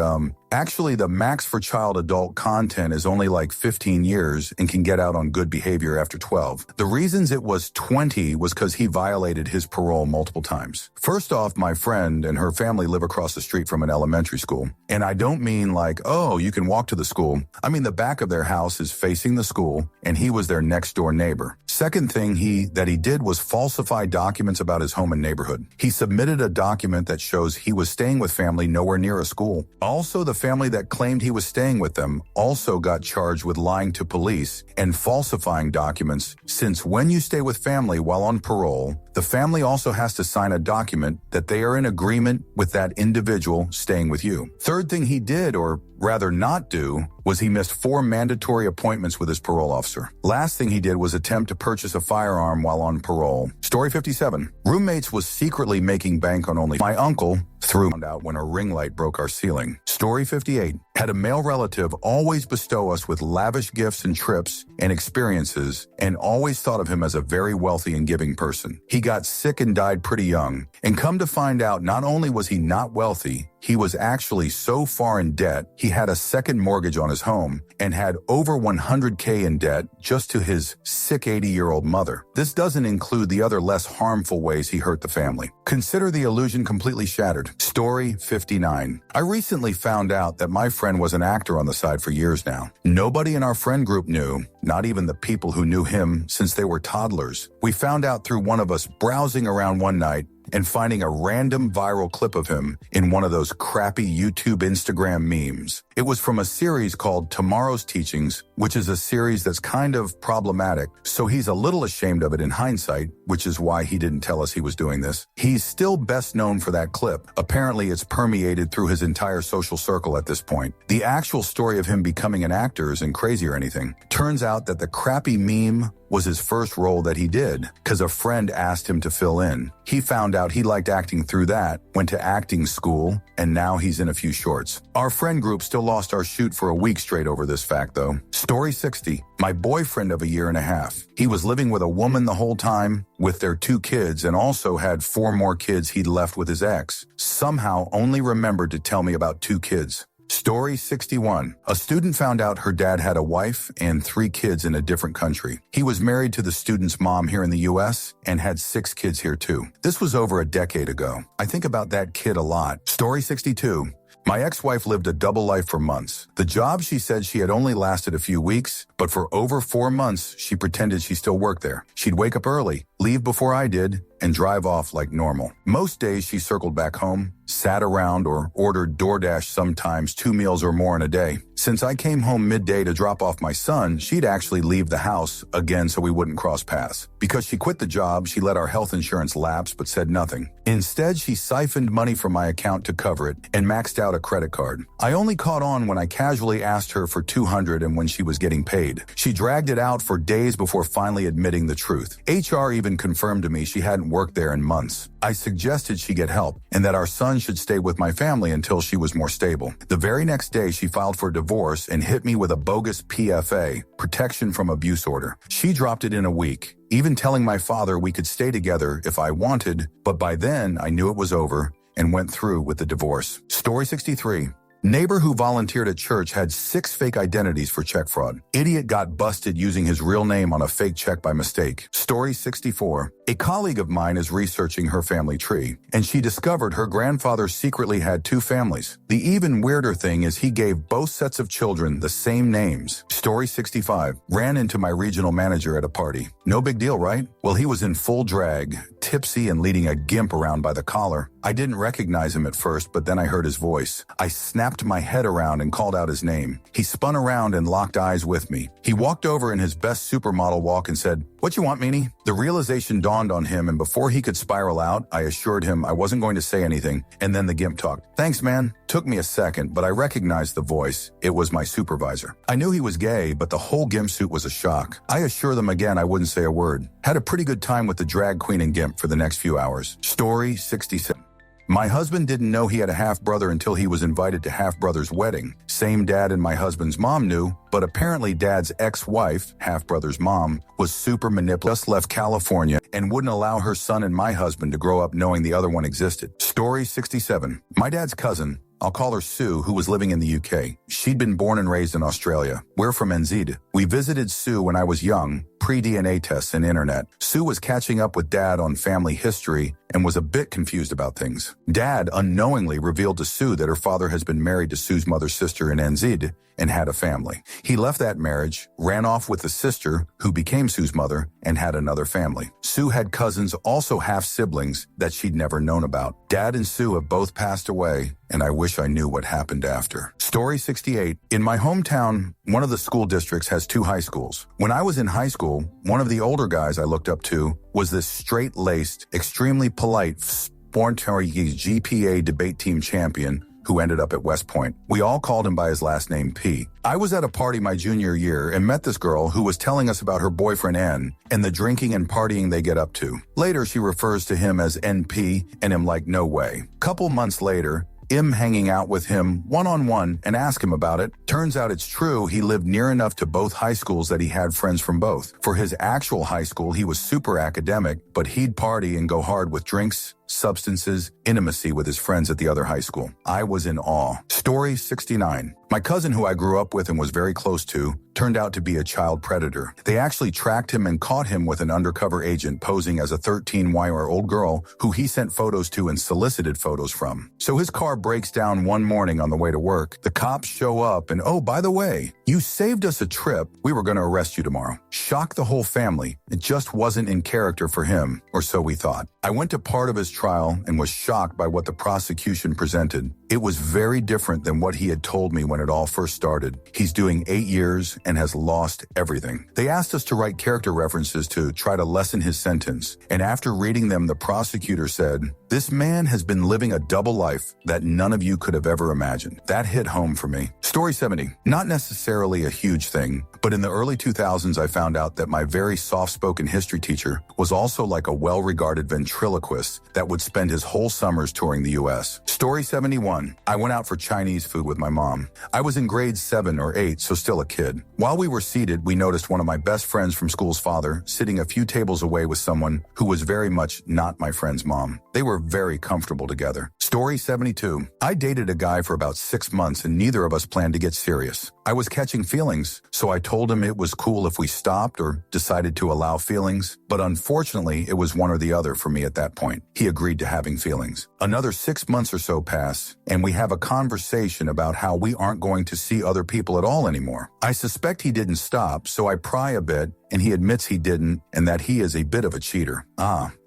actually the max for child-adult content is only like 15 years and can get out on good behavior after 12. The reasons it was 20 was because he violated his parole multiple times. First off, my friend and her family live across the street from an elementary school. And I don't mean like, oh, you can walk to the school. I mean the back of their house is facing the school and he was their next door neighbor. Second thing he did was falsify documents about his home and neighborhood. He submitted a document that shows he was staying with family nowhere near a school. Also, the family that claimed he was staying with them also got charged with lying to police and falsifying documents, since when you stay with family while on parole, the family also has to sign a document that they are in agreement with that individual staying with you. Third thing he did, or rather not do, was he missed 4 mandatory appointments with his parole officer. Last thing he did was attempt to purchase a firearm while on parole. Story 57. Roommates was secretly making bank on only my uncle found out when a ring light broke our ceiling. Story 58. Had a male relative always bestow us with lavish gifts and trips and experiences, and always thought of him as a very wealthy and giving person. He got sick and died pretty young, and come to find out, not only was he not wealthy, he was actually so far in debt, he had a second mortgage on his home and had over $100K in debt just to his sick 80-year-old mother. This doesn't include the other less harmful ways he hurt the family. Consider the illusion completely shattered. Story 59. I recently found out that my friend was an actor on the side for years now. Nobody in our friend group knew, not even the people who knew him since they were toddlers. We found out through one of us browsing around one night and finding a random viral clip of him in one of those crappy YouTube Instagram memes. It was from a series called Tomorrow's Teachings, which is a series that's kind of problematic, so he's a little ashamed of it in hindsight, which is why he didn't tell us he was doing this. He's still best known for that clip. Apparently, it's permeated through his entire social circle at this point. The actual story of him becoming an actor isn't crazy or anything. Turns out that the crappy meme was his first role that he did, because a friend asked him to fill in. He found out he liked acting through that, went to acting school, and now he's in a few shorts. Our friend group still lost our shoot for a week straight over this fact, though. Story 60. My boyfriend of a year and a half. He was living with a woman the whole time, with their 2 kids, and also had 4 more kids he'd left with his ex. Somehow only remembered to tell me about 2 kids. Story 61. A student found out her dad had a wife and 3 kids in a different country. He was married to the student's mom here in the US and had 6 kids here too. This was over a decade ago. I think about that kid a lot. Story 62. My ex-wife lived a double life for months. The job she said she had only lasted a few weeks, but for over 4 months, she pretended she still worked there. She'd wake up early, leave before I did, and drive off like normal. Most days she circled back home, sat around, or ordered DoorDash, sometimes 2 meals or more in a day. Since I came home midday to drop off my son, she'd actually leave the house again so we wouldn't cross paths. Because she quit the job, she let our health insurance lapse but said nothing. Instead, she siphoned money from my account to cover it and maxed out a credit card. I only caught on when I casually asked her for $200 and when she was getting paid. She dragged it out for days before finally admitting the truth. HR even confirmed to me she hadn't worked there in months. I suggested she get help and that our son should stay with my family until she was more stable. The very next day, she filed for divorce and hit me with a bogus PFA, protection from abuse order. She dropped it in a week, even telling my father we could stay together if I wanted, but by then I knew it was over and went through with the divorce. Story 63. Neighbor who volunteered at church had 6 fake identities for check fraud. Idiot got busted using his real name on a fake check by mistake. Story 64. A colleague of mine is researching her family tree, and she discovered her grandfather secretly had 2 families. The even weirder thing is he gave both sets of children the same names. Story 65. Ran into my regional manager at a party. No big deal, right? Well, he was in full drag, tipsy and leading a gimp around by the collar. I didn't recognize him at first, but then I heard his voice. I snapped my head around and called out his name. He spun around and locked eyes with me. He walked over in his best supermodel walk and said, "What you want, meanie?" The realization dawned on him, and before he could spiral out, I assured him I wasn't going to say anything, and then the gimp talked. "Thanks, man." Took me a second, but I recognized the voice. It was my supervisor. I knew he was gay, but the whole gimp suit was a shock. I assured them again I wouldn't say a word. Had a pretty good time with the drag queen and gimp for the next few hours. Story 67. My husband didn't know he had a half-brother until he was invited to half-brother's wedding. Same dad and my husband's mom knew, but apparently dad's ex-wife, half-brother's mom, was super manipulative, just left California, and wouldn't allow her son and my husband to grow up knowing the other one existed. Story 67. My dad's cousin, I'll call her Sue, who was living in the UK. She'd been born and raised in Australia. We're from NZ. We visited Sue when I was young, pre-DNA tests and internet. Sue was catching up with Dad on family history and was a bit confused about things. Dad unknowingly revealed to Sue that her father has been married to Sue's mother's sister in NZ and had a family. He left that marriage, ran off with the sister, who became Sue's mother, and had another family. Sue had cousins, also half-siblings, that she'd never known about. Dad and Sue have both passed away, and I wish I knew what happened after. Story 68. In my hometown, one of the school districts has 2 high schools. When I was in high school, one of the older guys I looked up to was this straight-laced, extremely polite, sporty GPA debate team champion who ended up at West Point. We all called him by his last name, P. I was at a party my junior year and met this girl who was telling us about her boyfriend, N, and the drinking and partying they get up to. Later, she refers to him as NP, and I'm like, no way. Couple months later, M hanging out with him one-on-one and ask him about it. Turns out it's true, he lived near enough to both high schools that he had friends from both. For his actual high school, he was super academic, but he'd party and go hard with drinks substances, intimacy with his friends at the other high school. I was in awe. Story 69. My cousin, who I grew up with and was very close to, turned out to be a child predator. They actually tracked him and caught him with an undercover agent posing as a 13-year-old girl who he sent photos to and solicited photos from. So his car breaks down one morning on the way to work. The cops show up and, oh, by the way, you saved us a trip. We were going to arrest you tomorrow. Shocked the whole family. It just wasn't in character for him, or so we thought. I went to part of his trial and was shocked by what the prosecution presented. It was very different than what he had told me when it all first started. He's doing 8 years and has lost everything. They asked us to write character references to try to lessen his sentence. And after reading them, the prosecutor said, "This man has been living a double life that none of you could have ever imagined." That hit home for me. Story 70. Not necessarily a huge thing, but in the early 2000s, I found out that my very soft-spoken history teacher was also like a well-regarded ventriloquist that would spend his whole summers touring the U.S. Story 71. I went out for Chinese food with my mom. I was in grade 7 or 8, so still a kid. While we were seated, we noticed one of my best friends from school's father sitting a few tables away with someone who was very much not my friend's mom. They were very comfortable together. Story 72. I dated a guy for about 6 months and neither of us planned to get serious. I was catching feelings, so I told him it was cool if we stopped or decided to allow feelings, but unfortunately it was one or the other for me at that point. He agreed to having feelings. Another 6 months or so pass, and we have a conversation about how we aren't going to see other people at all anymore. I suspect he didn't stop, so I pry a bit, and he admits he didn't and that he is a bit of a cheater.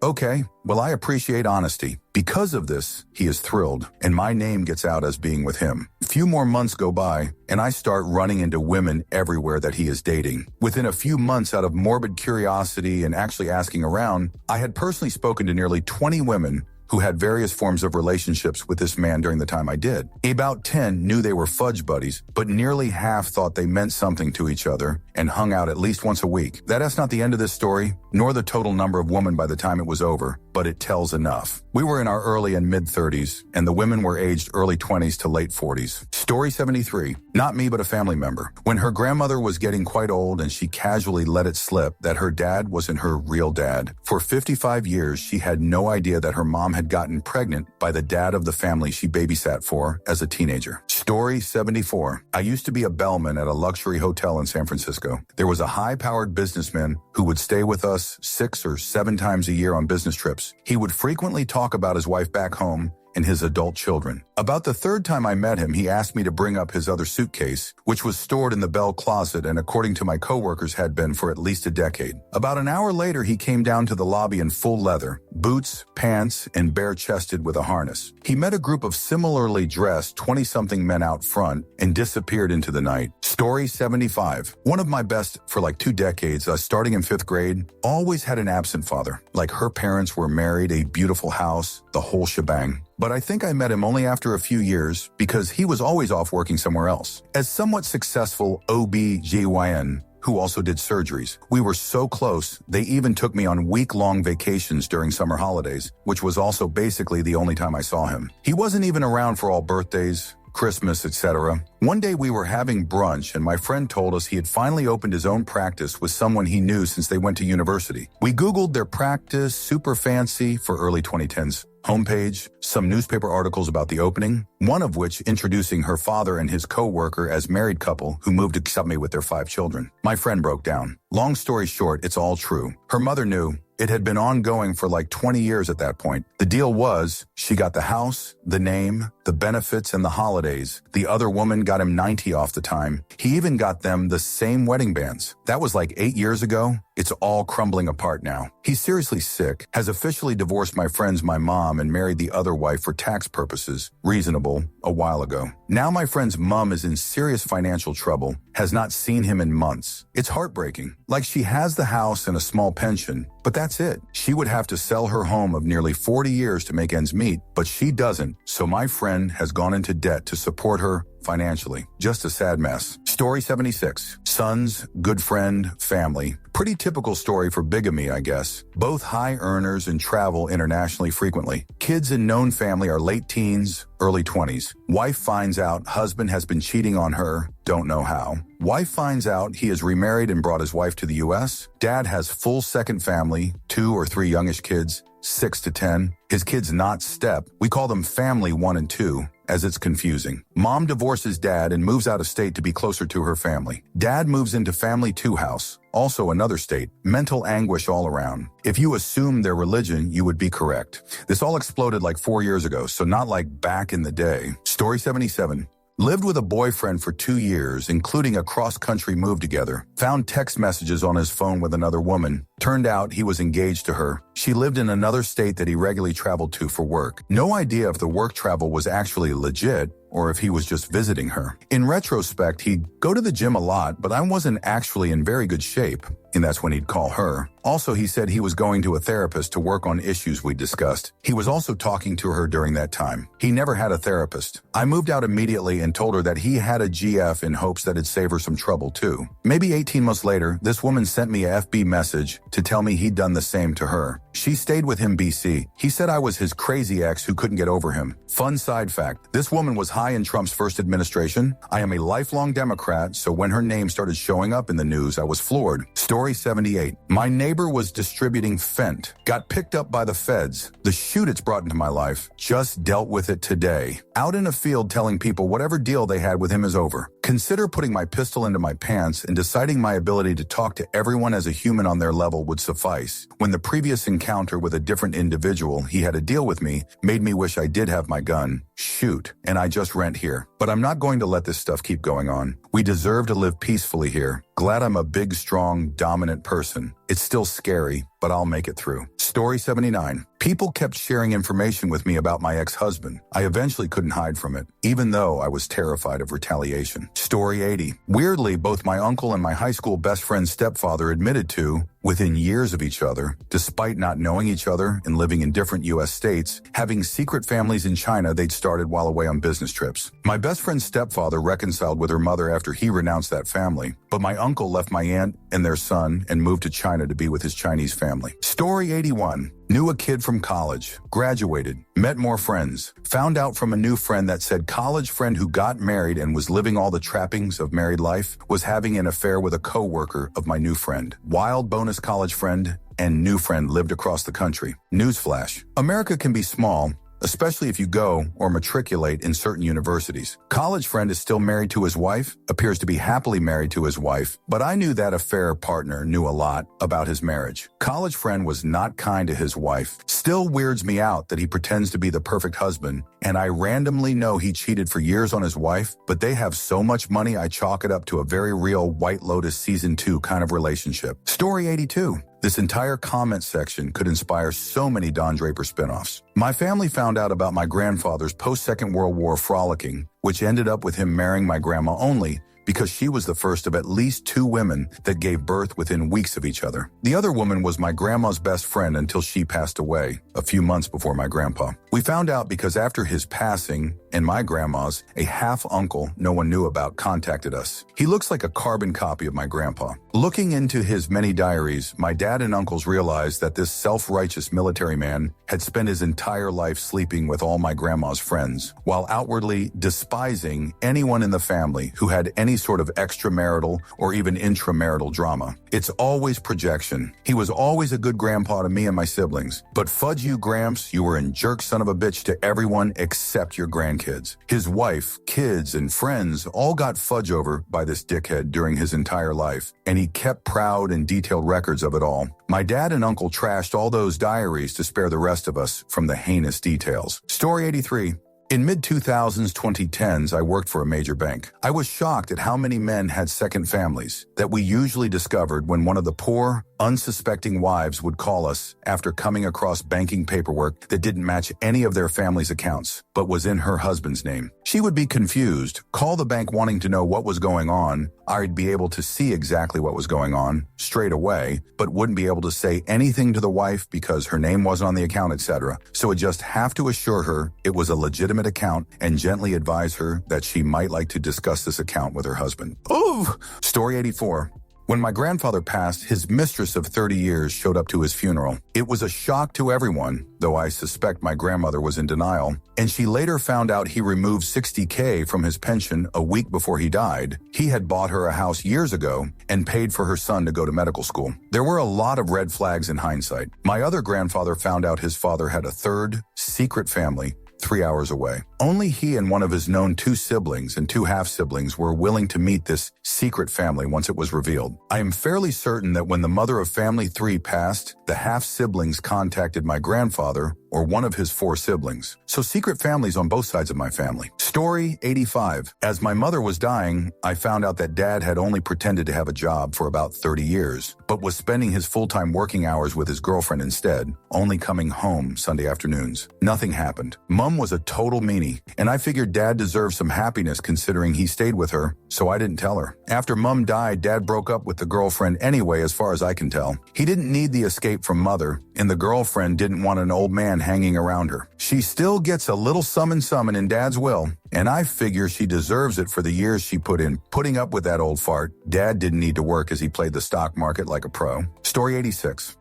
Okay. Well, I appreciate honesty. Because of this, he is thrilled, and my name gets out as being with him. A few more months go by, and I start running into women everywhere that he is dating. Within a few months, out of morbid curiosity and actually asking around, I had personally spoken to nearly 20 women who had various forms of relationships with this man during the time I did. About 10 knew they were fudge buddies, but nearly half thought they meant something to each other and hung out at least once a week. That's not the end of this story, nor the total number of women by the time it was over, but it tells enough. We were in our early and mid-30s, and the women were aged early 20s to late 40s. Story 73. Not me, but a family member. When her grandmother was getting quite old and she casually let it slip that her dad wasn't her real dad. For 55 years, she had no idea that her mom had gotten pregnant by the dad of the family she babysat for as a teenager. Story 74. I used to be a bellman at a luxury hotel in San Francisco. There was a high-powered businessman who would stay with us 6 or 7 times a year on business trips. He would frequently talk about his wife back home and his adult children. About the 3rd time I met him, he asked me to bring up his other suitcase, which was stored in the Bell closet and according to my coworkers had been for at least a decade. About an hour later, he came down to the lobby in full leather, boots, pants, and bare-chested with a harness. He met a group of similarly dressed 20-something men out front and disappeared into the night. Story 75. One of my best for like 2 decades, starting in 5th grade, always had an absent father. Like her parents were married, a beautiful house, the whole shebang. But I think I met him only after a few years because he was always off working somewhere else. As somewhat successful OB-GYN, who also did surgeries, we were so close, they even took me on week-long vacations during summer holidays, which was also basically the only time I saw him. He wasn't even around for all birthdays, Christmas, etc. One day we were having brunch and my friend told us he had finally opened his own practice with someone he knew since they went to university. We Googled their practice, super fancy for early 2010s. Homepage, some newspaper articles about the opening, one of which introducing her father and his co-worker as married couple who moved to accept me with their 5 children. My friend broke down. Long story short, it's all true. Her mother knew. It had been ongoing for like 20 years at that point. The deal was, she got the house, the name, the benefits, and the holidays. The other woman got him 90 off the time. He even got them the same wedding bands. That was like 8 years ago. It's all crumbling apart now. He's seriously sick, has officially divorced my friend's mom and married the other wife for tax purposes, reasonable, a while ago. Now my friend's mom is in serious financial trouble, has not seen him in months. It's heartbreaking. Like she has the house and a small pension, but that's it. She would have to sell her home of nearly 40 years to make ends meet, but she doesn't, so my friend has gone into debt to support her financially. Just a sad mess. Story 76. Sons, good friend, family. Pretty typical story for bigamy, I guess. Both high earners and travel internationally frequently. Kids in known family are late teens, early 20s. Wife finds out husband has been cheating on her, don't know how. Wife finds out he is remarried and brought his wife to the U.S. Dad has full second family, 2 or 3 youngish kids, 6 to 10. His kids not step. We call them family 1 and 2, as it's confusing. Mom divorces dad and moves out of state to be closer to her family. Dad moves into family 2 house, also another state. Mental anguish all around. If you assume their religion, you would be correct. This all exploded like 4 years ago, so not like back in the day. Story 77. Lived with a boyfriend for 2 years, including a cross-country move together. Found text messages on his phone with another woman. Turned out he was engaged to her. She lived in another state that he regularly traveled to for work. No idea if the work travel was actually legit or if he was just visiting her. In retrospect, he'd go to the gym a lot, but I wasn't actually in very good shape, and that's when he'd call her. Also, he said he was going to a therapist to work on issues we discussed. He was also talking to her during that time. He never had a therapist. I moved out immediately and told her that he had a GF in hopes that it'd save her some trouble too. Maybe 18 months later, this woman sent me a FB message to tell me he'd done the same to her. She stayed with him BC. He said I was his crazy ex who couldn't get over him. Fun side fact, this woman was high in Trump's first administration. I am a lifelong Democrat, so when her name started showing up in the news, I was floored. Story 78. My neighbor was distributing Fent. Got picked up by the feds. The shoot it's brought into my life. Just dealt with it today. Out in a field telling people whatever deal they had with him is over. Consider putting my pistol into my pants and deciding my ability to talk to everyone as a human on their level would suffice. When the previous encounter with a different individual he had to deal with me made me wish I did have my gun. Shoot, and I just rent here. But I'm not going to let this stuff keep going on. We deserve to live peacefully here. Glad I'm a big, strong, dominant person. It's still scary, but I'll make it through. Story 79. People kept sharing information with me about my ex-husband. I eventually couldn't hide from it, even though I was terrified of retaliation. Story 80. Weirdly, both my uncle and my high school best friend's stepfather admitted to, within years of each other, despite not knowing each other and living in different U.S. states, having secret families in China they'd started while away on business trips. My best friend's stepfather reconciled with her mother after he renounced that family, but my uncle left my aunt and their son and moved to China to be with his Chinese family. Story 81. Knew a kid from college, graduated, met more friends, found out from a new friend that said college friend who got married and was living all the trappings of married life was having an affair with a coworker of my new friend. Wild bonus college friend and new friend lived across the country. Newsflash. America can be small, especially if you go or matriculate in certain universities. College friend is still married to his wife, appears to be happily married to his wife, but I knew that affair partner knew a lot about his marriage. College friend was not kind to his wife. Still weirds me out that he pretends to be the perfect husband, and I randomly know he cheated for years on his wife, but they have so much money I chalk it up to a very real White Lotus Season 2 kind of relationship. Story 82. This entire comment section could inspire so many Don Draper spinoffs. My family found out about my grandfather's post-Second World War frolicking, which ended up with him marrying my grandma only because she was the first of at least 2 women that gave birth within weeks of each other. The other woman was my grandma's best friend until she passed away a few months before my grandpa. We found out because after his passing and my grandma's, a half-uncle no one knew about contacted us. He looks like a carbon copy of my grandpa. Looking into his many diaries, my dad and uncles realized that this self-righteous military man had spent his entire life sleeping with all my grandma's friends, while outwardly despising anyone in the family who had any sort of extramarital or even intramarital drama. It's always projection. He was always a good grandpa to me and my siblings, but fudge you, Gramps, you were a jerk son of a bitch to everyone except your grandkids. His wife, kids, and friends all got fudge over by this dickhead during his entire life, and he kept proud and detailed records of it all. My dad and uncle trashed all those diaries to spare the rest of us from the heinous details. Story 83. In mid-2000s, 2010s, I worked for a major bank. I was shocked at how many men had second families that we usually discovered when one of the poor, unsuspecting wives would call us after coming across banking paperwork that didn't match any of their family's accounts, but was in her husband's name. She would be confused, call the bank wanting to know what was going on. I'd be able to see exactly what was going on straight away, but wouldn't be able to say anything to the wife because her name wasn't on the account, etc. So I'd just have to assure her it was a legitimate account and gently advise her that she might like to discuss this account with her husband. Ooh! Story 84. When my grandfather passed, his mistress of 30 years showed up to his funeral. It was a shock to everyone, though I suspect my grandmother was in denial, and she later found out he removed $60K from his pension a week before he died. He had bought her a house years ago and paid for her son to go to medical school. There were a lot of red flags in hindsight. My other grandfather found out his father had a third, secret family 3 hours away. Only he and one of his known 2 siblings and 2 half-siblings were willing to meet this secret family once it was revealed. I am fairly certain that when the mother of family 3 passed, the half-siblings contacted my grandfather or one of his 4 siblings. So secret families on both sides of my family. Story 85. As my mother was dying, I found out that Dad had only pretended to have a job for about 30 years, but was spending his full-time working hours with his girlfriend instead, only coming home Sunday afternoons. Nothing happened. Mom was a total meanie, and I figured Dad deserved some happiness considering he stayed with her, so I didn't tell her. After Mom died, Dad broke up with the girlfriend anyway, as far as I can tell. He didn't need the escape from Mother, and the girlfriend didn't want an old man hanging around her. She still gets a little summon in Dad's will, and I figure she deserves it for the years she put in putting up with that old fart. Dad didn't need to work as he played the stock market like a pro. Story 86.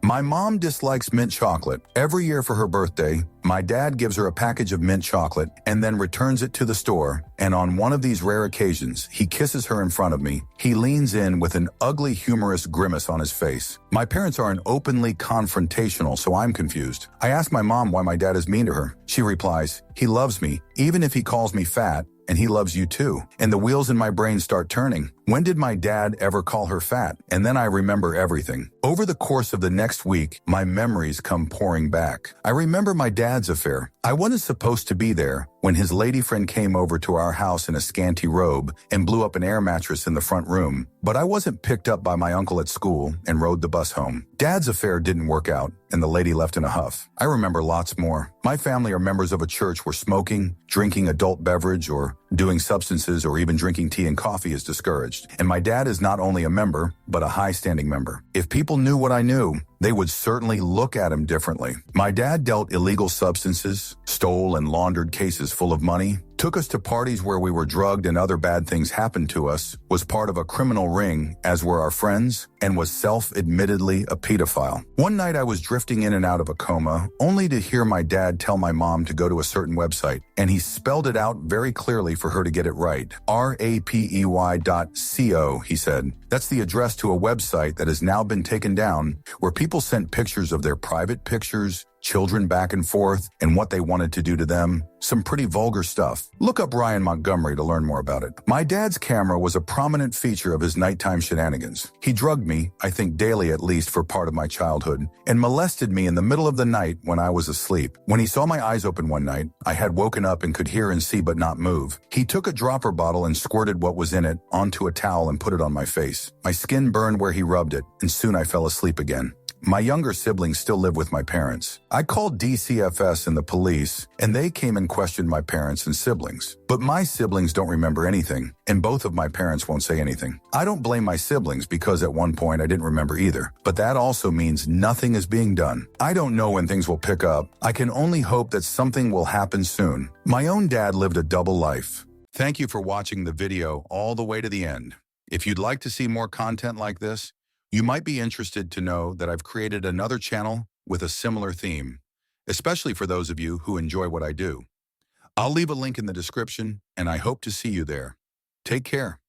My mom dislikes mint chocolate. Every year for her birthday, my dad gives her a package of mint chocolate and then returns it to the store, and on one of these rare occasions, he kisses her in front of me. He leans in with an ugly, humorous grimace on his face. My parents aren't openly confrontational, so I'm confused. I ask my mom why my dad is mean to her. She replies, "He loves me, even if he calls me fat, and he loves you too." And the wheels in my brain start turning. When did my dad ever call her fat? And then I remember everything. Over the course of the next week, my memories come pouring back. I remember my dad's affair. I wasn't supposed to be there when his lady friend came over to our house in a scanty robe and blew up an air mattress in the front room. But I wasn't picked up by my uncle at school and rode the bus home. Dad's affair didn't work out, and the lady left in a huff. I remember lots more. My family are members of a church where smoking, drinking adult beverage, or doing substances, or even drinking tea and coffee is discouraged. And my dad is not only a member, but a high-standing member. If people knew what I knew, they would certainly look at him differently. My dad dealt illegal substances, stole and laundered cases full of money, took us to parties where we were drugged and other bad things happened to us, was part of a criminal ring, as were our friends, and was self-admittedly a pedophile. One night I was drifting in and out of a coma, only to hear my dad tell my mom to go to a certain website, and he spelled it out very clearly for her to get it right. rapey.co, he said. That's the address to a website that has now been taken down, where people sent pictures of their private pictures, children back and forth, and what they wanted to do to them. Some pretty vulgar stuff. Look up Ryan Montgomery to learn more about it. My dad's camera was a prominent feature of his nighttime shenanigans. He drugged me, I think daily at least for part of my childhood, and molested me in the middle of the night when I was asleep. When he saw my eyes open one night, I had woken up and could hear and see but not move. He took a dropper bottle and squirted what was in it onto a towel and put it on my face. My skin burned where he rubbed it, and soon I fell asleep again. My younger siblings still live with my parents. I called DCFS and the police, and they came and questioned my parents and siblings. But my siblings don't remember anything, and both of my parents won't say anything. I don't blame my siblings because at one point I didn't remember either, but that also means nothing is being done. I don't know when things will pick up. I can only hope that something will happen soon. My own dad lived a double life. Thank you for watching the video all the way to the end. If you'd like to see more content like this, you might be interested to know that I've created another channel with a similar theme, especially for those of you who enjoy what I do. I'll leave a link in the description, and I hope to see you there. Take care.